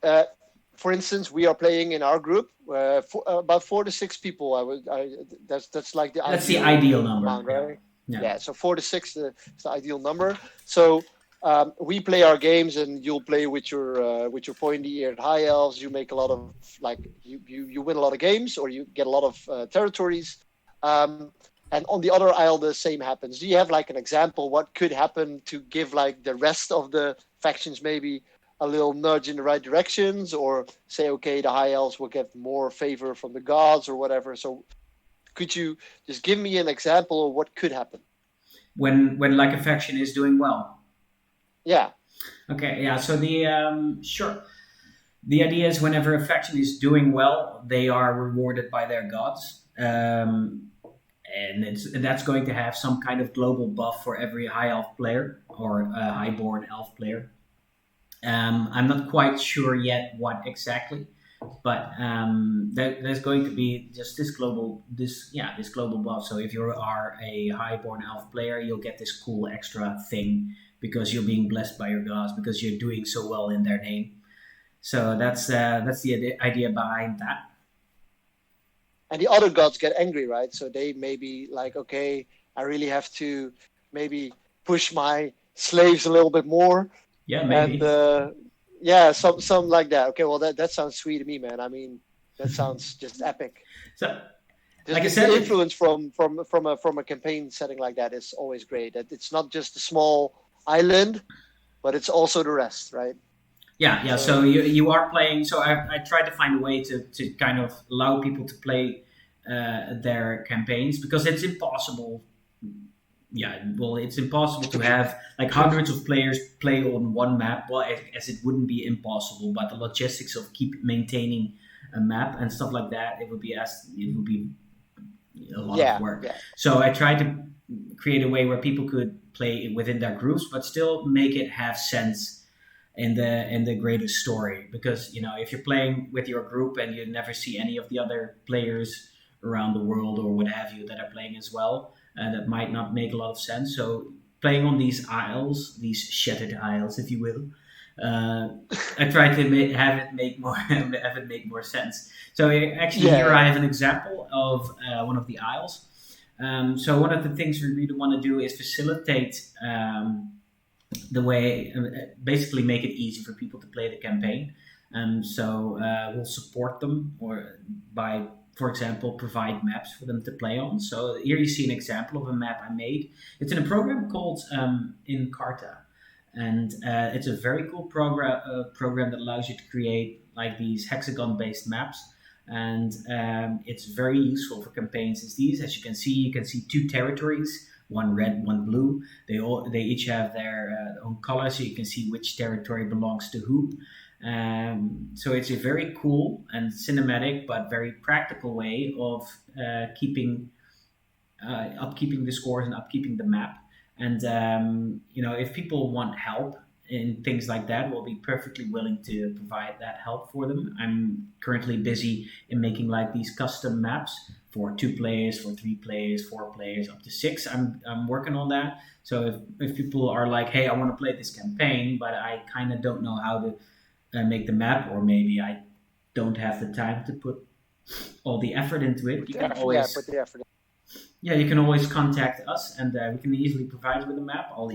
for instance, we are playing in our group, about 4 to 6 people. That's like the that's the ideal number, amount, right? Yeah. So 4 to 6 is the ideal number. So we play our games, and you'll play with your pointy-eared high elves. You make a lot of you win a lot of games, or you get a lot of territories. And on the other isle, the same happens. Do you have like an example what could happen to give like the rest of the factions maybe a little nudge in the right directions, or say, okay, the high elves will get more favor from the gods or whatever? So could you just give me an example of what could happen when like a faction is doing well? Yeah. Okay. Yeah. So sure. The idea is whenever a faction is doing well, they are rewarded by their gods, and that's going to have some kind of global buff for every high elf player or a highborn elf player. I'm not quite sure yet what exactly, but there's going to be just this global buff. So if you are a highborn elf player, you'll get this cool extra thing because you're being blessed by your gods, because you're doing so well in their name. So that's the idea behind that. And the other gods get angry, right? So they may be like, okay, I really have to maybe push my slaves a little bit more. Yeah, maybe. And some like that. Okay, well that sounds sweet to me, man. I mean, that sounds just epic. So, just like I said, the influence from a campaign setting like that is always great. That it's not just a small island, but it's also the rest, right? Yeah. So you are playing. So I tried to find a way to kind of allow people to play their campaigns, because it's impossible. Yeah, well, it's impossible to have like hundreds of players play on one map. Well, as it wouldn't be impossible, but the logistics of keep maintaining a map and stuff like that, it would be a lot of work. Yeah. So I tried to create a way where people could play within their groups, but still make it have sense in the greater story. Because if you're playing with your group and you never see any of the other players around the world or what have you that are playing as well, that might not make a lot of sense. So playing on these isles, these shattered isles, if you will, I try to have it make more sense. So actually, here I have an example of one of the isles. So one of the things we really want to do is facilitate the way, basically make it easy for people to play the campaign. So we'll support them by, for example, provide maps for them to play on. So here you see an example of a map I made. It's in a program called Encarta. And it's a very cool program that allows you to create like these hexagon-based maps. And it's very useful for campaigns as these. As you can see two territories, one red, one blue. They each have their own color, so you can see which territory belongs to who. So it's a very cool and cinematic, but very practical way of upkeeping the scores and upkeeping the map. And if people want help in things like that, we'll be perfectly willing to provide that help for them. I'm currently busy in making like these custom maps for 2 players, for 3 players, 4 players, up to 6. I'm working on that. So if people are like, hey, I want to play this campaign, but I kind of don't know how to make the map, or maybe I don't have the time to put all the effort into it, you can always put the effort in. Yeah, you can always contact us, and we can easily provide you with a map. I will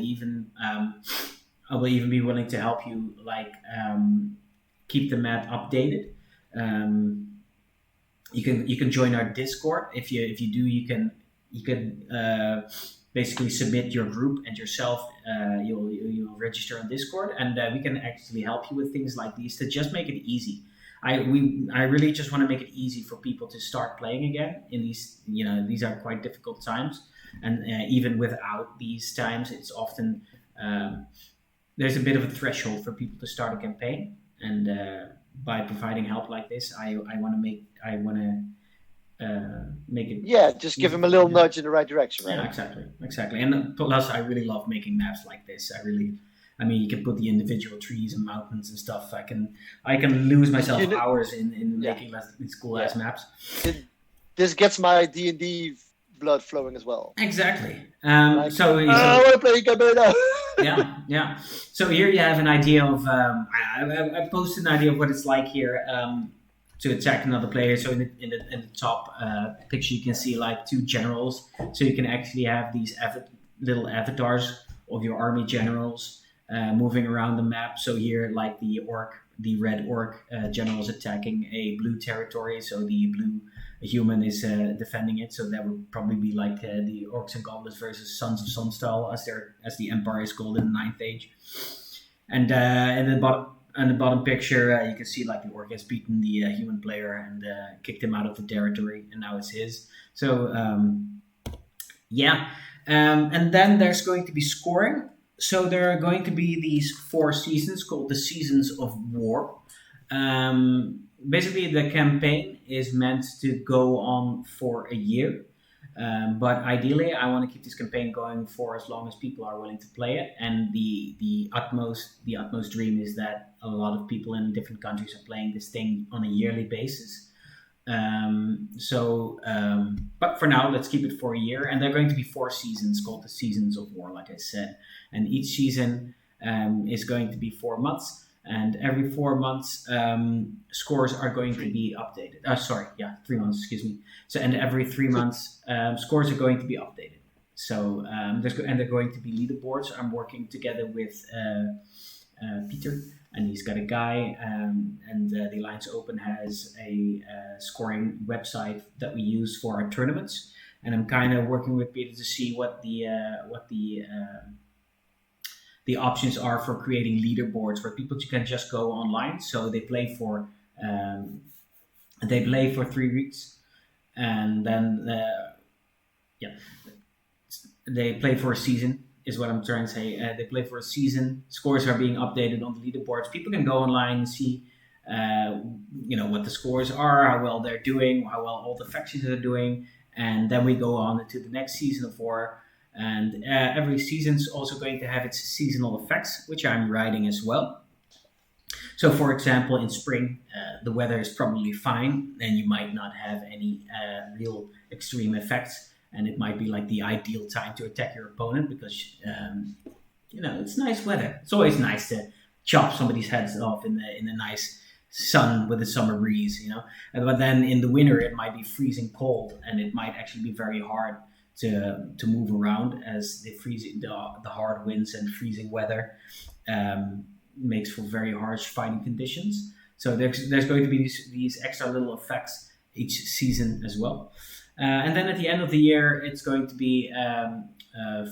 even be willing to help you, keep the map updated. You can join our Discord. If you do, you can basically submit your group and yourself. You'll register on Discord, and we can actually help you with things like these to just make it easy. I really just want to make it easy for people to start playing again in these. These are quite difficult times, and even without these times, it's often there's a bit of a threshold for people to start a campaign. And by providing help like this, I want to make it. Yeah, just give them a little nudge in the right direction, right? Yeah, exactly. And plus, I really love making maps like this. You can put the individual trees and mountains and stuff. I can lose myself hours in making these cool ass maps. This gets my D&D blood flowing as well. Exactly. I want to play Cabrera. Yeah. So here you have an idea of. I posted an idea of what it's like here to attack another player. So in the top picture, you can see like 2 generals. So you can actually have these little avatars of your army generals. Moving around the map. So here, like the red orc general is attacking a blue territory. So the blue human is defending it. So that would probably be like the orcs and goblins versus Sons of Sunstal, as the empire is called in the 9th Age. And in the bottom picture, you can see like the orc has beaten the human player and kicked him out of the territory, and now it's his. So and then there's going to be scoring. So there are going to be these 4 seasons called the Seasons of War. Basically, the campaign is meant to go on for a year. But ideally, I want to keep this campaign going for as long as people are willing to play it. And the utmost dream is that a lot of people in different countries are playing this thing on a yearly basis. But for now, let's keep it for a year. And there are going to be 4 seasons called the Seasons of War, like I said. And each season is going to be 4 months. And every 4 months, scores are going to be updated. 3 months, excuse me. So, and every 3 months, scores are going to be updated. So, they're going to be leaderboards. I'm working together with Peter, and he's got a guy, and the Alliance Open has a scoring website that we use for our tournaments. And I'm kind of working with Peter to see what the options are for creating leaderboards where people can just go online. So they play for 3 weeks, and then yeah, they play for a season. Is what I'm trying to say. They play for a season. Scores are being updated on the leaderboards. People can go online and see, what the scores are, how well they're doing, how well all the factions are doing, and then we go on to the next season of war. And every season's also going to have its seasonal effects, which I'm writing as well. So, for example, in spring, the weather is probably fine, and you might not have any real extreme effects. And it might be like the ideal time to attack your opponent because, it's nice weather. It's always nice to chop somebody's heads off in the nice sun with a summer breeze, But then in the winter, it might be freezing cold, and it might actually be very hard to move around as the hard winds and freezing weather makes for very harsh fighting conditions. So there's going to be these extra little effects each season as well. And then at the end of the year, it's going to be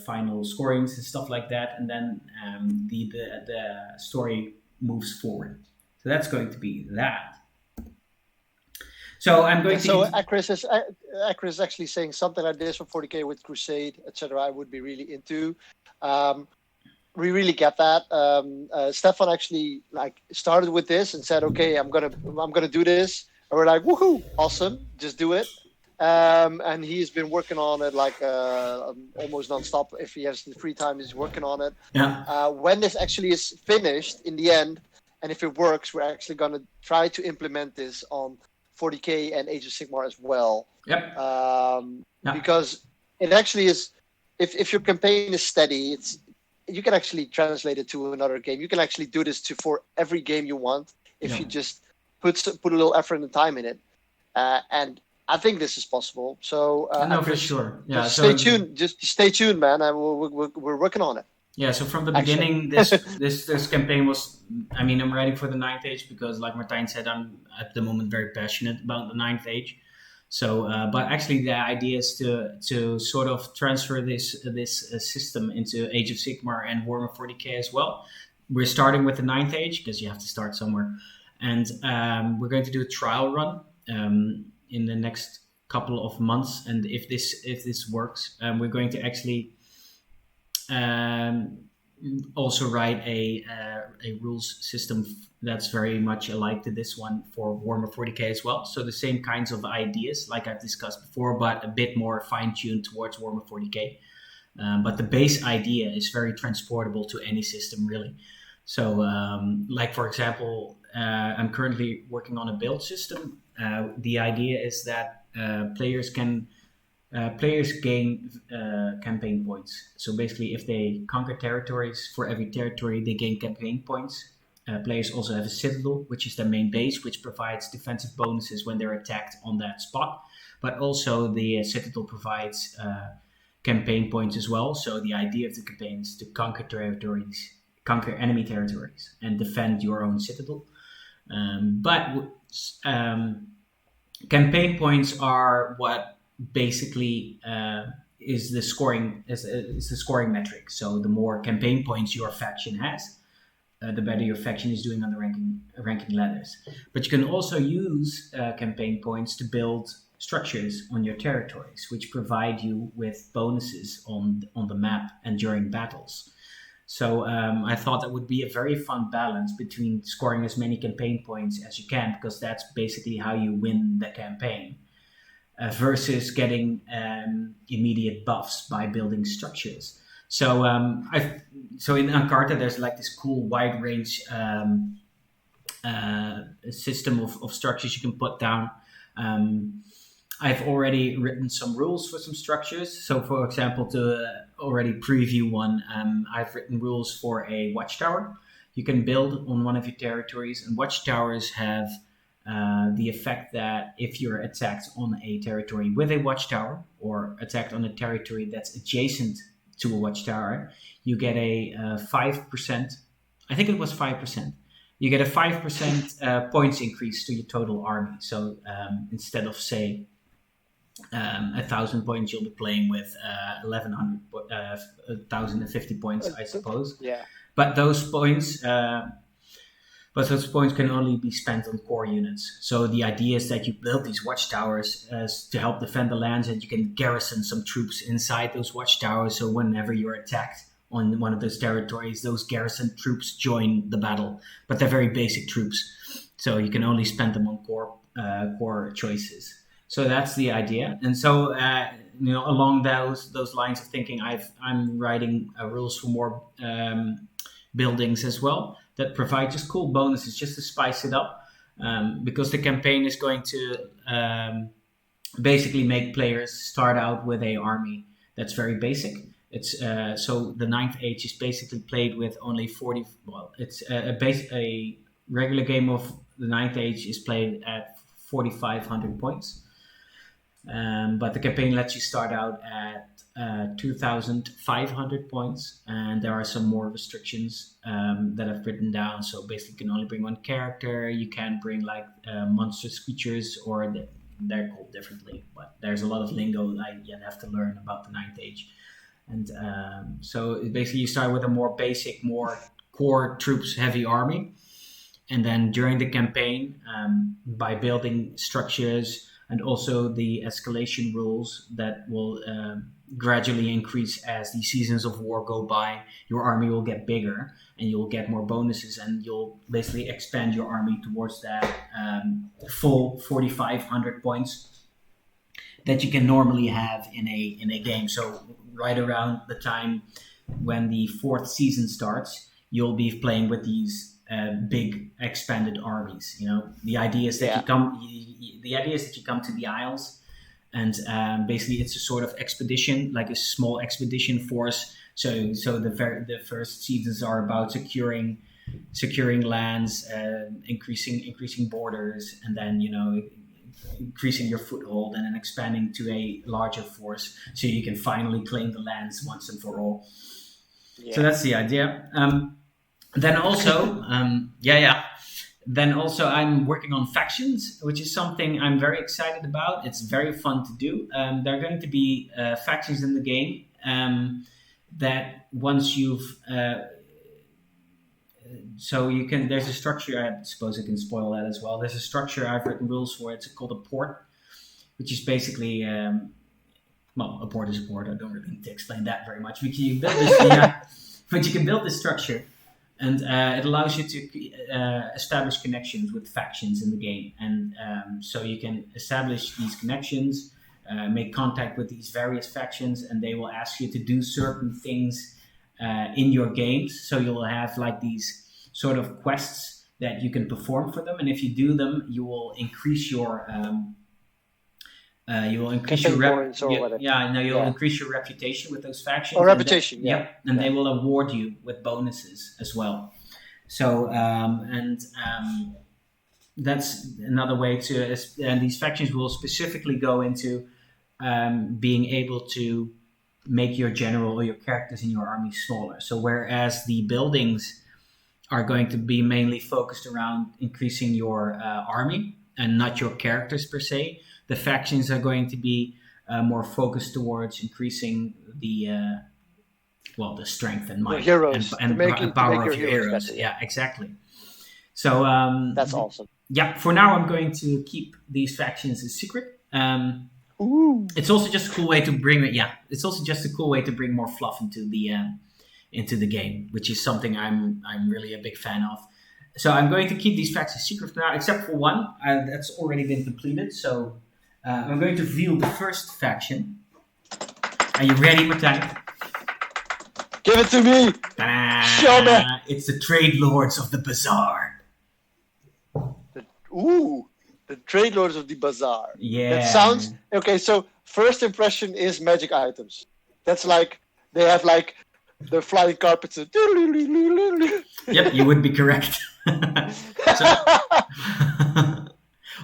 final scorings and stuff like that. And then the story moves forward. So that's going to be that. So I'm going to. So Acris is actually saying something like this for 40k with Crusade, etc. I would be really into. We really get that. Stefan actually started with this and said, "Okay, I'm gonna do this," and we're like, "Woohoo! Awesome! Just do it." And he's been working on it almost nonstop. If he has the free time, he's working on it. Yeah. When this actually is finished in the end, and if it works, we're actually gonna try to implement this on 40k and Age of Sigmar as well. Yep. Because it actually is. If your campaign is steady, you can actually translate it to another game. You can actually do this for every game you want if you just put a little effort and time in it. And I think this is possible. So for sure. Yeah. Stay tuned. Just stay tuned, man. We're working on it. Yeah. So from the beginning, this campaign was. I mean, I'm writing for the Ninth Age because, like Martijn said, I'm at the moment very passionate about the Ninth Age. So, but actually, the idea is to sort of transfer this system into Age of Sigmar and Warhammer 40k as well. We're starting with the Ninth Age because you have to start somewhere, and we're going to do a trial run in the next couple of months. And if this works, we're going to actually also write a rules system that's very much alike to this one for Warhammer 40k as well. So the same kinds of ideas like I've discussed before, but a bit more fine-tuned towards Warhammer 40k. But the base idea is very transportable to any system, really. So, for example, I'm currently working on a build system. The idea is that players gain campaign points. So basically, if they conquer territories, for every territory they gain campaign points. Players also have a citadel, which is their main base, which provides defensive bonuses when they're attacked on that spot. But also the citadel provides campaign points as well. So the idea of the campaign is to conquer enemy territories, and defend your own citadel. Campaign points are what basically is the scoring metric. So the more campaign points your faction has, the better your faction is doing on the ranking ladders. But you can also use campaign points to build structures on your territories, which provide you with bonuses on the map and during battles. So I thought that would be a very fun balance between scoring as many campaign points as you can, because that's basically how you win the campaign, versus getting immediate buffs by building structures. So in Encarta, there's this cool wide range system of structures you can put down. I've already written some rules for some structures. So, for example, to already preview one, I've written rules for a watchtower. You can build on one of your territories, and watchtowers have the effect that if you're attacked on a territory with a watchtower, or attacked on a territory that's adjacent to a watchtower, you get a 5%. I think it was 5%. You get a 5% points increase to your total army. So instead of, say, 1,000 points, you'll be playing with 1,050 points, I suppose. Yeah. But those points but those points can only be spent on core units. So the idea is that you build these watchtowers to help defend the lands, and you can garrison some troops inside those watchtowers. So whenever you're attacked on one of those territories, those garrison troops join the battle. But they're very basic troops, so you can only spend them on core choices. So that's the idea. And so along those lines of thinking, I'm writing rules for more buildings as well that provide just cool bonuses just to spice it up, because the campaign is going to basically make players start out with a army that's very basic. It's so the Ninth Age is basically played with only 40. Well, it's a regular game of the Ninth Age is played at 4,500 points, but the campaign lets you start out at 2,500 points, and there are some more restrictions that I've written down. So basically, you can only bring one character. You can't bring like monstrous creatures, or they're called differently. But there's a lot of lingo I yet have to learn about the Ninth Age. And so basically, you start with a more basic, more core troops heavy army, and then during the campaign, by building structures and also the escalation rules that will gradually increase as the seasons of war go by, your army will get bigger and you'll get more bonuses, and you'll basically expand your army towards that full 4,500 points that you can normally have in a game. So right around the time when the fourth season starts, you'll be playing with these big expanded armies. The idea is that you come to the Isles, and basically it's a sort of expedition, like a small expedition force. So the first seasons are about securing lands, increasing borders, and then increasing your foothold, and then expanding to a larger force, so you can finally claim the lands once and for all. So that's the idea. Then also, Then also I'm working on factions, which is something I'm very excited about. It's very fun to do. There are going to be factions in the game that once you've... so you can... There's a structure, I suppose I can spoil that as well. There's a structure I've written rules for. It's called a port, which is basically... well, a port is a port. I don't really need to explain that very much. But you build this, but you can build this structure. And it allows you to establish connections with factions in the game. And so you can establish these connections, make contact with these various factions, and they will ask you to do certain things in your games. So you'll have like these sort of quests that you can perform for them. And if you do them, you will increase your... you'll increase your increase your reputation with those factions. Or reputation, and they will award you with bonuses as well. So that's another way to. And these factions will specifically go into being able to make your general or your characters in your army smaller. So whereas the buildings are going to be mainly focused around increasing your army and not your characters per se, the factions are going to be more focused towards increasing the strength and might and power of your heroes. Better, yeah, exactly. So that's awesome. Yeah, for now I'm going to keep these factions a secret. It's also just a cool way to bring it. Yeah, it's also just a cool way to bring more fluff into the game, which is something I'm really a big fan of. So I'm going to keep these factions secret for now, except for one that's already been completed. So I'm going to reveal the first faction. Are you ready, Martijn? Give it to me! Show me! It's the Trade Lords of the Bazaar. The Trade Lords of the Bazaar. Yeah. That sounds... Okay, so first impression is magic items. That's like... They have like... The flying carpets. And yep, you would be correct.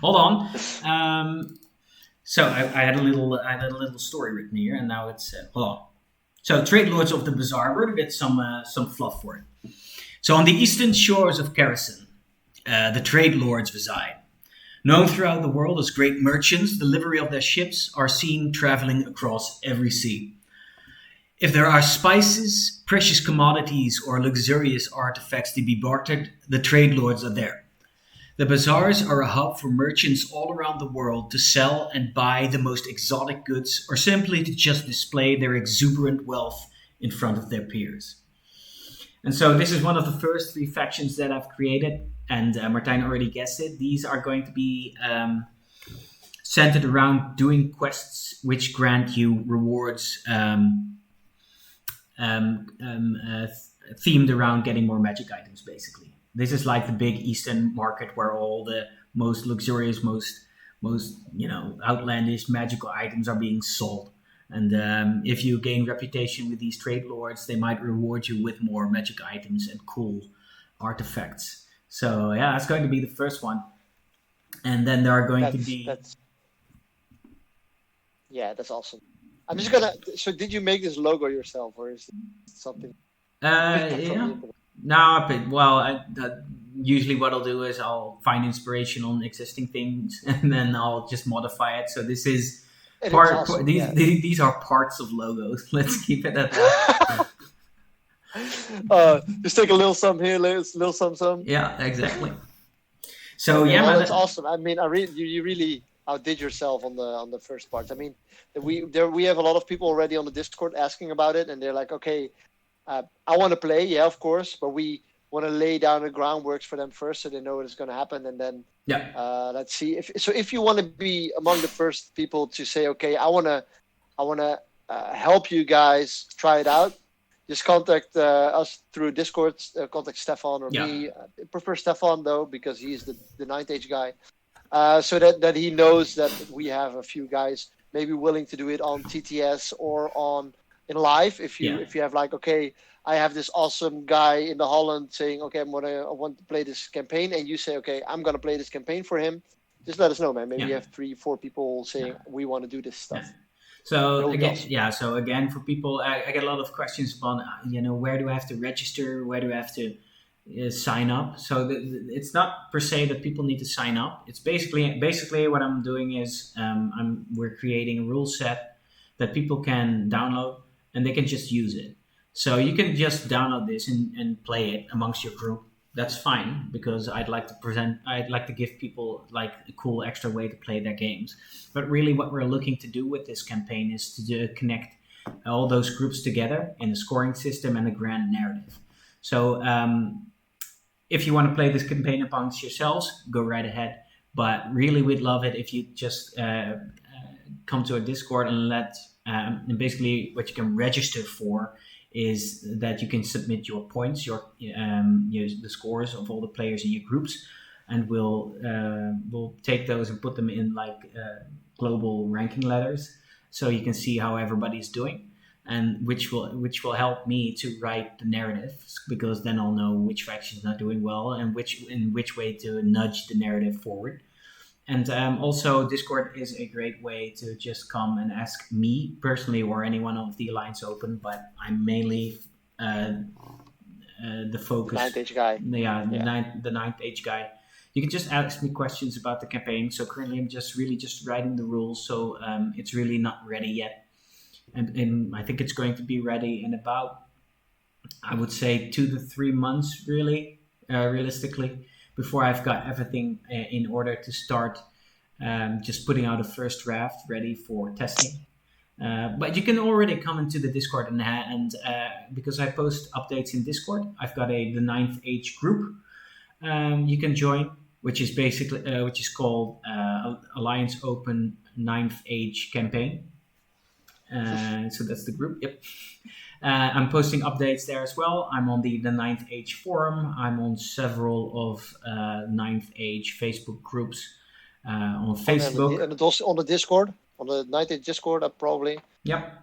Hold on. So I had a little story written here, and now it's hold on. So Trade Lords of the Bazaar. We're gonna get some fluff for it. So on the eastern shores of Kherson, the Trade Lords reside. Known throughout the world as great merchants, the livery of their ships are seen traveling across every sea. If there are spices, precious commodities, or luxurious artifacts to be bartered, the trade lords are there. The bazaars are a hub for merchants all around the world to sell and buy the most exotic goods or simply to just display their exuberant wealth in front of their peers. And so this is one of the first 3 factions that I've created, and Martijn already guessed it. These are going to be centered around doing quests which grant you rewards themed around getting more magic items, basically. This is like the big Eastern market where all the most luxurious, most outlandish magical items are being sold. And if you gain reputation with these trade lords, they might reward you with more magic items and cool artifacts. So yeah, that's going to be the first one. And then there are going to be... that's awesome. I'm just gonna... So did you make this logo yourself, or is it something... Yeah. No, but usually what I'll do is I'll find inspiration on existing things and then I'll just modify it. So this is awesome. These are parts of logos. Let's keep it at that. Just take a little some here, little some. Yeah, exactly. So that's awesome. I mean, you really outdid yourself on the first part. I mean, we have a lot of people already on the Discord asking about it, and they're like, okay. I want to play, yeah, of course, but we want to lay down the groundwork for them first, so they know what's going to happen, and then let's see. If you want to be among the first people to say, okay, I want to help you guys try it out, just contact us through Discord. Contact Stefan or me. I prefer Stefan though because he's the 9th age guy, so that he knows that we have a few guys maybe willing to do it on TTS or on. In live, if you have like, okay, I have this awesome guy in the Holland saying, okay, I want to play this campaign, and you say, okay, I'm gonna play this campaign for him. Just let us know, man. Maybe you have 3-4 people saying we want to do this stuff. Yeah. So again, for people, I get a lot of questions about, where do I have to register? Where do I have to sign up? So it's not per se that people need to sign up. It's basically what I'm doing is we're creating a rule set that people can download. And they can just use it. So you can just download this and play it amongst your group. That's fine, because I'd like to give people like a cool extra way to play their games. But really what we're looking to do with this campaign is to connect all those groups together in a scoring system and a grand narrative. So if you want to play this campaign amongst yourselves, go right ahead. But really we'd love it if you just come to our Discord and basically what you can register for is that you can submit your points, the scores of all the players in your groups, and we'll take those and put them in like global ranking letters, so you can see how everybody's doing, and which will help me to write the narrative, because then I'll know which faction's not doing well and which way to nudge the narrative forward. And also, Discord is a great way to just come and ask me personally or anyone of the Alliance Open, but I'm mainly the focus. 9th age guy. Yeah, the 9th age guy. You can just ask me questions about the campaign. So currently I'm just writing the rules, so it's really not ready yet. And I think it's going to be ready in about, I would say, 2 to 3 months, really, realistically, before I've got everything in order to start just putting out a first draft ready for testing. But you can already come into the Discord and because I post updates in Discord, I've got the 9th age group you can join, which is basically which is called Alliance Open 9th age campaign. So that's the group. Yep. I'm posting updates there as well. I'm on the 9th age forum. I'm on several of 9th age Facebook groups on Facebook. And also on the Discord, on the 9th age Discord, probably. Yep.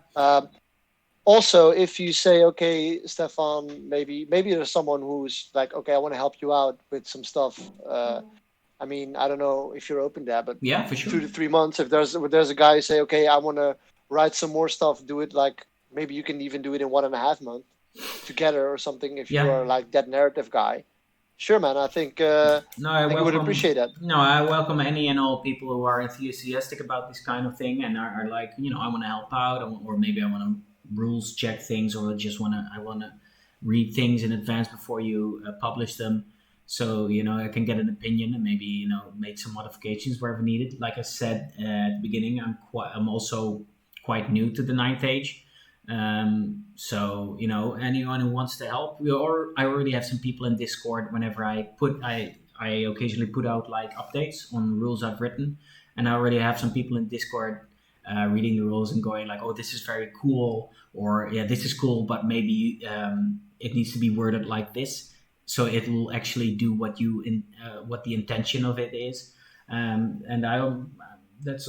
Also, if you say, okay, Stefan, maybe there's someone who's like, okay, I want to help you out with some stuff. I mean, I don't know if you're open to that, but yeah, for sure. 2 to 3 months. If there's a guy who say, okay, I want to write some more stuff, do it like. Maybe you can even do it in 1.5 months together or something if you're like that narrative guy. Sure, man. I think I would appreciate that. No, I welcome any and all people who are enthusiastic about this kind of thing and are like, I want to help out, or maybe I want to rules check things, or I wanna read things in advance before you publish them. So I can get an opinion and maybe make some modifications wherever needed. Like I said at the beginning, I'm also quite new to the Ninth Age. So anyone who wants to help, I already have some people in Discord. Whenever I occasionally put out like updates on rules I've written, and I already have some people in Discord reading the rules and going like, "Oh, this is very cool," or "Yeah, this is cool, but maybe it needs to be worded like this." So it will actually do what the intention of it is, and that's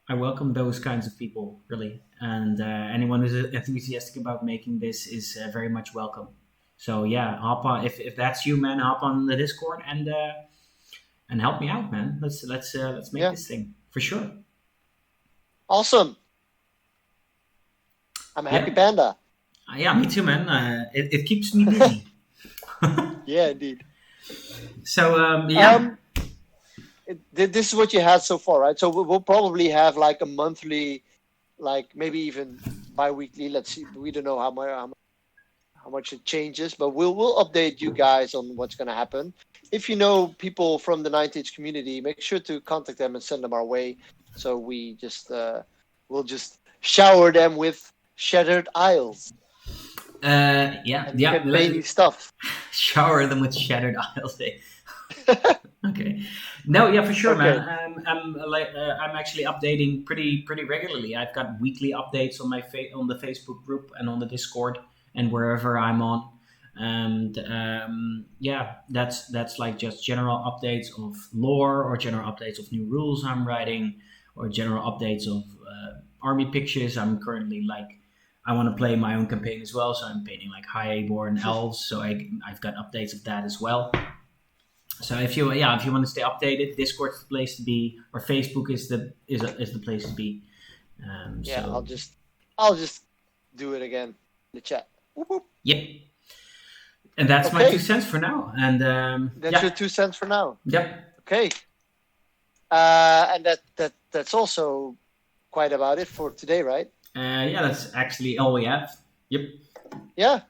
I welcome those kinds of people really, and anyone who's enthusiastic about making this is very much welcome. So yeah, hop on if that's you, man. Hop on the Discord and help me out, man. Let's make this thing for sure. Awesome. I'm a happy panda. Yeah, me too, man. It keeps me busy. Yeah, indeed. So this is what you had so far, right? So we'll probably have like a monthly, like maybe even bi-weekly. Let's see. We don't know how much it changes, but we'll update you guys on what's going to happen. If you know people from the Ninth Age community, make sure to contact them and send them our way. So we just we'll just shower them with Shattered Isles. Baby stuff. Shower them with Shattered Isles. Okay. No, yeah, for sure, okay. Man. I'm actually updating pretty regularly. I've got weekly updates on on the Facebook group and on the Discord and wherever I'm on. And that's like just general updates of lore, or general updates of new rules I'm writing, or general updates of army pictures. I'm currently I want to play my own campaign as well, so I'm painting like High Aborn elves. So I've got updates of that as well. So if you want to stay updated, Discord's the place to be, or Facebook is the place to be. So. I'll just do it again in the chat. Whoop, whoop. Yep. And that's my 2 cents for now. And that's your 2 cents for now. Yep. Okay. And that's also quite about it for today, right? That's actually all we have. Yep. Yeah.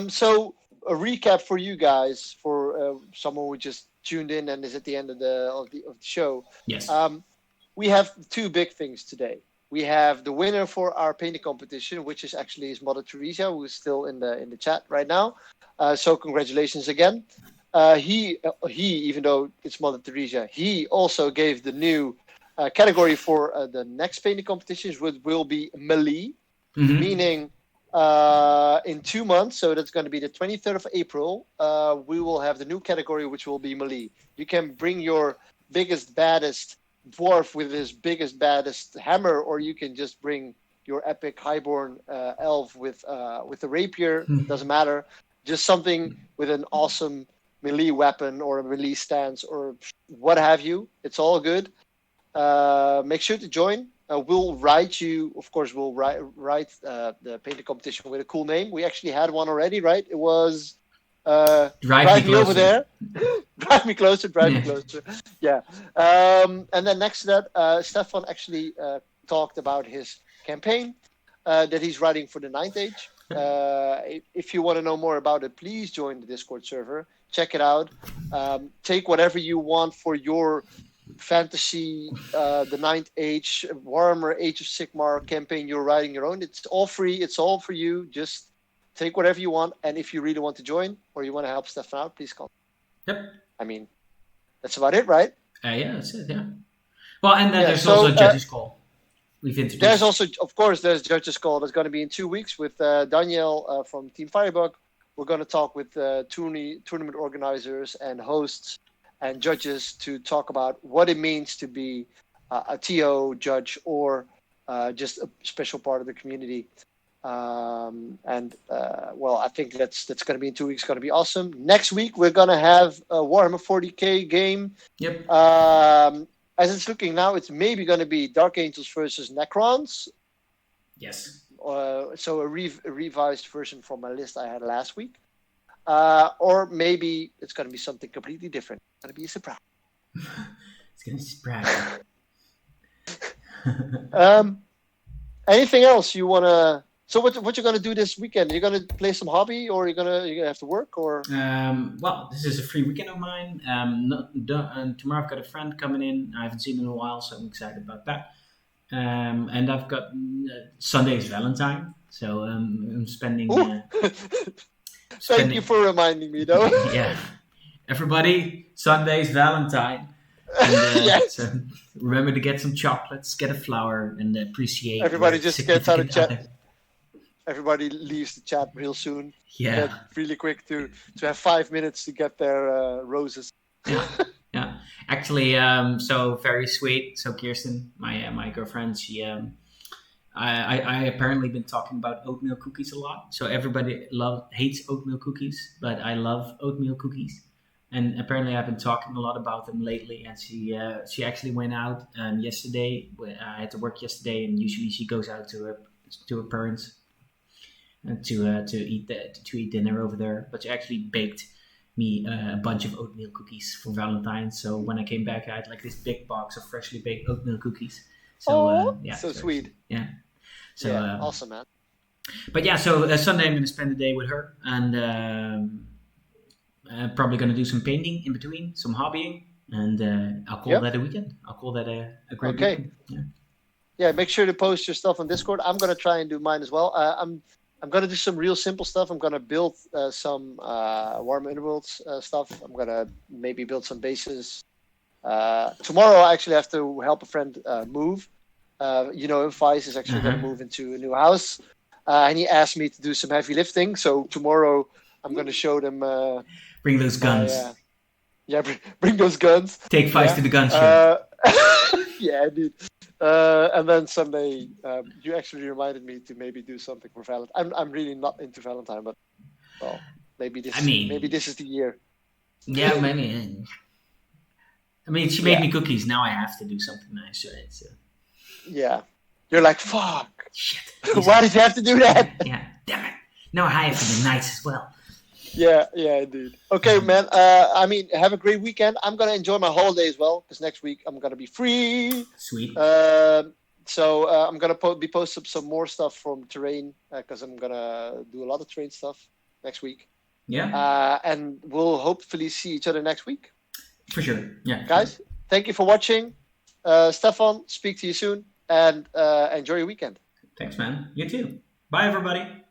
So a recap for you guys, for someone who just tuned in and is at the end of the show. Yes. We have 2 big things today. We have the winner for our painting competition, which is Mother Teresa, who is still in the chat right now. So congratulations again. He even though it's Mother Teresa, he also gave the new category for the next painting competitions, which will be melee, meaning in 2 months. So that's going to be the 23rd of April. We will have the new category, which will be melee. You can bring your biggest, baddest dwarf with his biggest, baddest hammer, or you can just bring your epic highborn elf with a rapier. Doesn't matter. Just something with an awesome melee weapon or a melee stance or what have you. It's all good. Make sure to join. We'll write you, of course, we'll write the painting competition with a cool name. We actually had one already, right? It was drive me over there. Drive me closer. Yeah. And then next to that, Stefan actually talked about his campaign that he's writing for the Ninth Age. If you want to know more about it, please join the Discord server. Check it out. Take whatever you want for your fantasy, the Ninth Age, Warhammer, Age of Sigmar campaign you're writing your own. It's all free. It's all for you. Just take whatever you want. And if you really want to join or you want to help Stefan out, please call. Yep. I mean, that's about it, right? Yeah, that's it. Yeah. Well, and then there's also Judge's Call. We've introduced. There's also, of course, there's Judge's Call. That's going to be in 2 weeks with Daniel from Team Firebug. We're going to talk with tournament organizers and hosts and judges to talk about what it means to be a TO judge or just a special part of the community. Well, I think that's going to be in 2 weeks. Going to be awesome. Next week we're going to have a Warhammer 40k game. Yep. As it's looking now, it's maybe going to be Dark Angels versus Necrons. Yes. So a revised version from my list I had last week. Or maybe it's going to be something completely different. It's going to be a surprise. It's going to be a surprise. Anything else you wanna? So what you gonna do this weekend? Are you gonna play some hobby, or you gonna have to work, or? Well, this is a free weekend of mine. Tomorrow I've got a friend coming in. I haven't seen him in a while, so I'm excited about that. And I've got Sunday is Valentine, so I'm spending. Thank you for reminding me, though. Yeah, everybody, Sunday's Valentine. And, yes. So remember to get some chocolates, get a flower, and appreciate. Everybody just gets out of chat. Everybody leaves the chat real soon. Yeah. Really quick to have 5 minutes to get their roses. Yeah. Actually, so very sweet. So Kirsten, my girlfriend, she I apparently been talking about oatmeal cookies a lot. So everybody hates oatmeal cookies, but I love oatmeal cookies. And apparently I've been talking a lot about them lately. And she actually went out yesterday. I had to work yesterday, and usually she goes out to her parents to eat dinner over there. But she actually baked me a bunch of oatmeal cookies for Valentine's. So when I came back, I had like this big box of freshly baked oatmeal cookies. So so sweet. Yeah. So awesome, man. But yeah, so Sunday I'm going to spend the day with her, and probably going to do some painting in between, some hobbying, and I'll call that a weekend. I'll call that a great weekend. Yeah, make sure to post your stuff on Discord. I'm going to try and do mine as well. I'm going to do some real simple stuff. I'm going to build some Warm Underworlds stuff. I'm going to maybe build some bases. Tomorrow I actually have to help a friend move. Vice is actually going to move into a new house. And he asked me to do some heavy lifting. So tomorrow I'm going to show them... bring those guns. Bring those guns. Take Vice to the gun show. Yeah, dude. And then Sunday, you actually reminded me to maybe do something for Valentine. I'm really not into Valentine, but well, maybe this is the year. Yeah, maybe. I mean, she made me cookies. Now I have to do something nice, right? So. Yeah, you're like, fuck. Shit. Why did you have to do that? Yeah, damn it. No, I have to be nice as well. Yeah, indeed. Okay, man. Have a great weekend. I'm gonna enjoy my holiday as well, because next week I'm gonna be free. Sweet. So I'm gonna be posting some more stuff from terrain, because I'm gonna do a lot of terrain stuff next week. Yeah. And we'll hopefully see each other next week. For sure. Yeah. Guys, thank you for watching. Stefan, speak to you soon, and enjoy your weekend. Thanks, man. You too. Bye, everybody.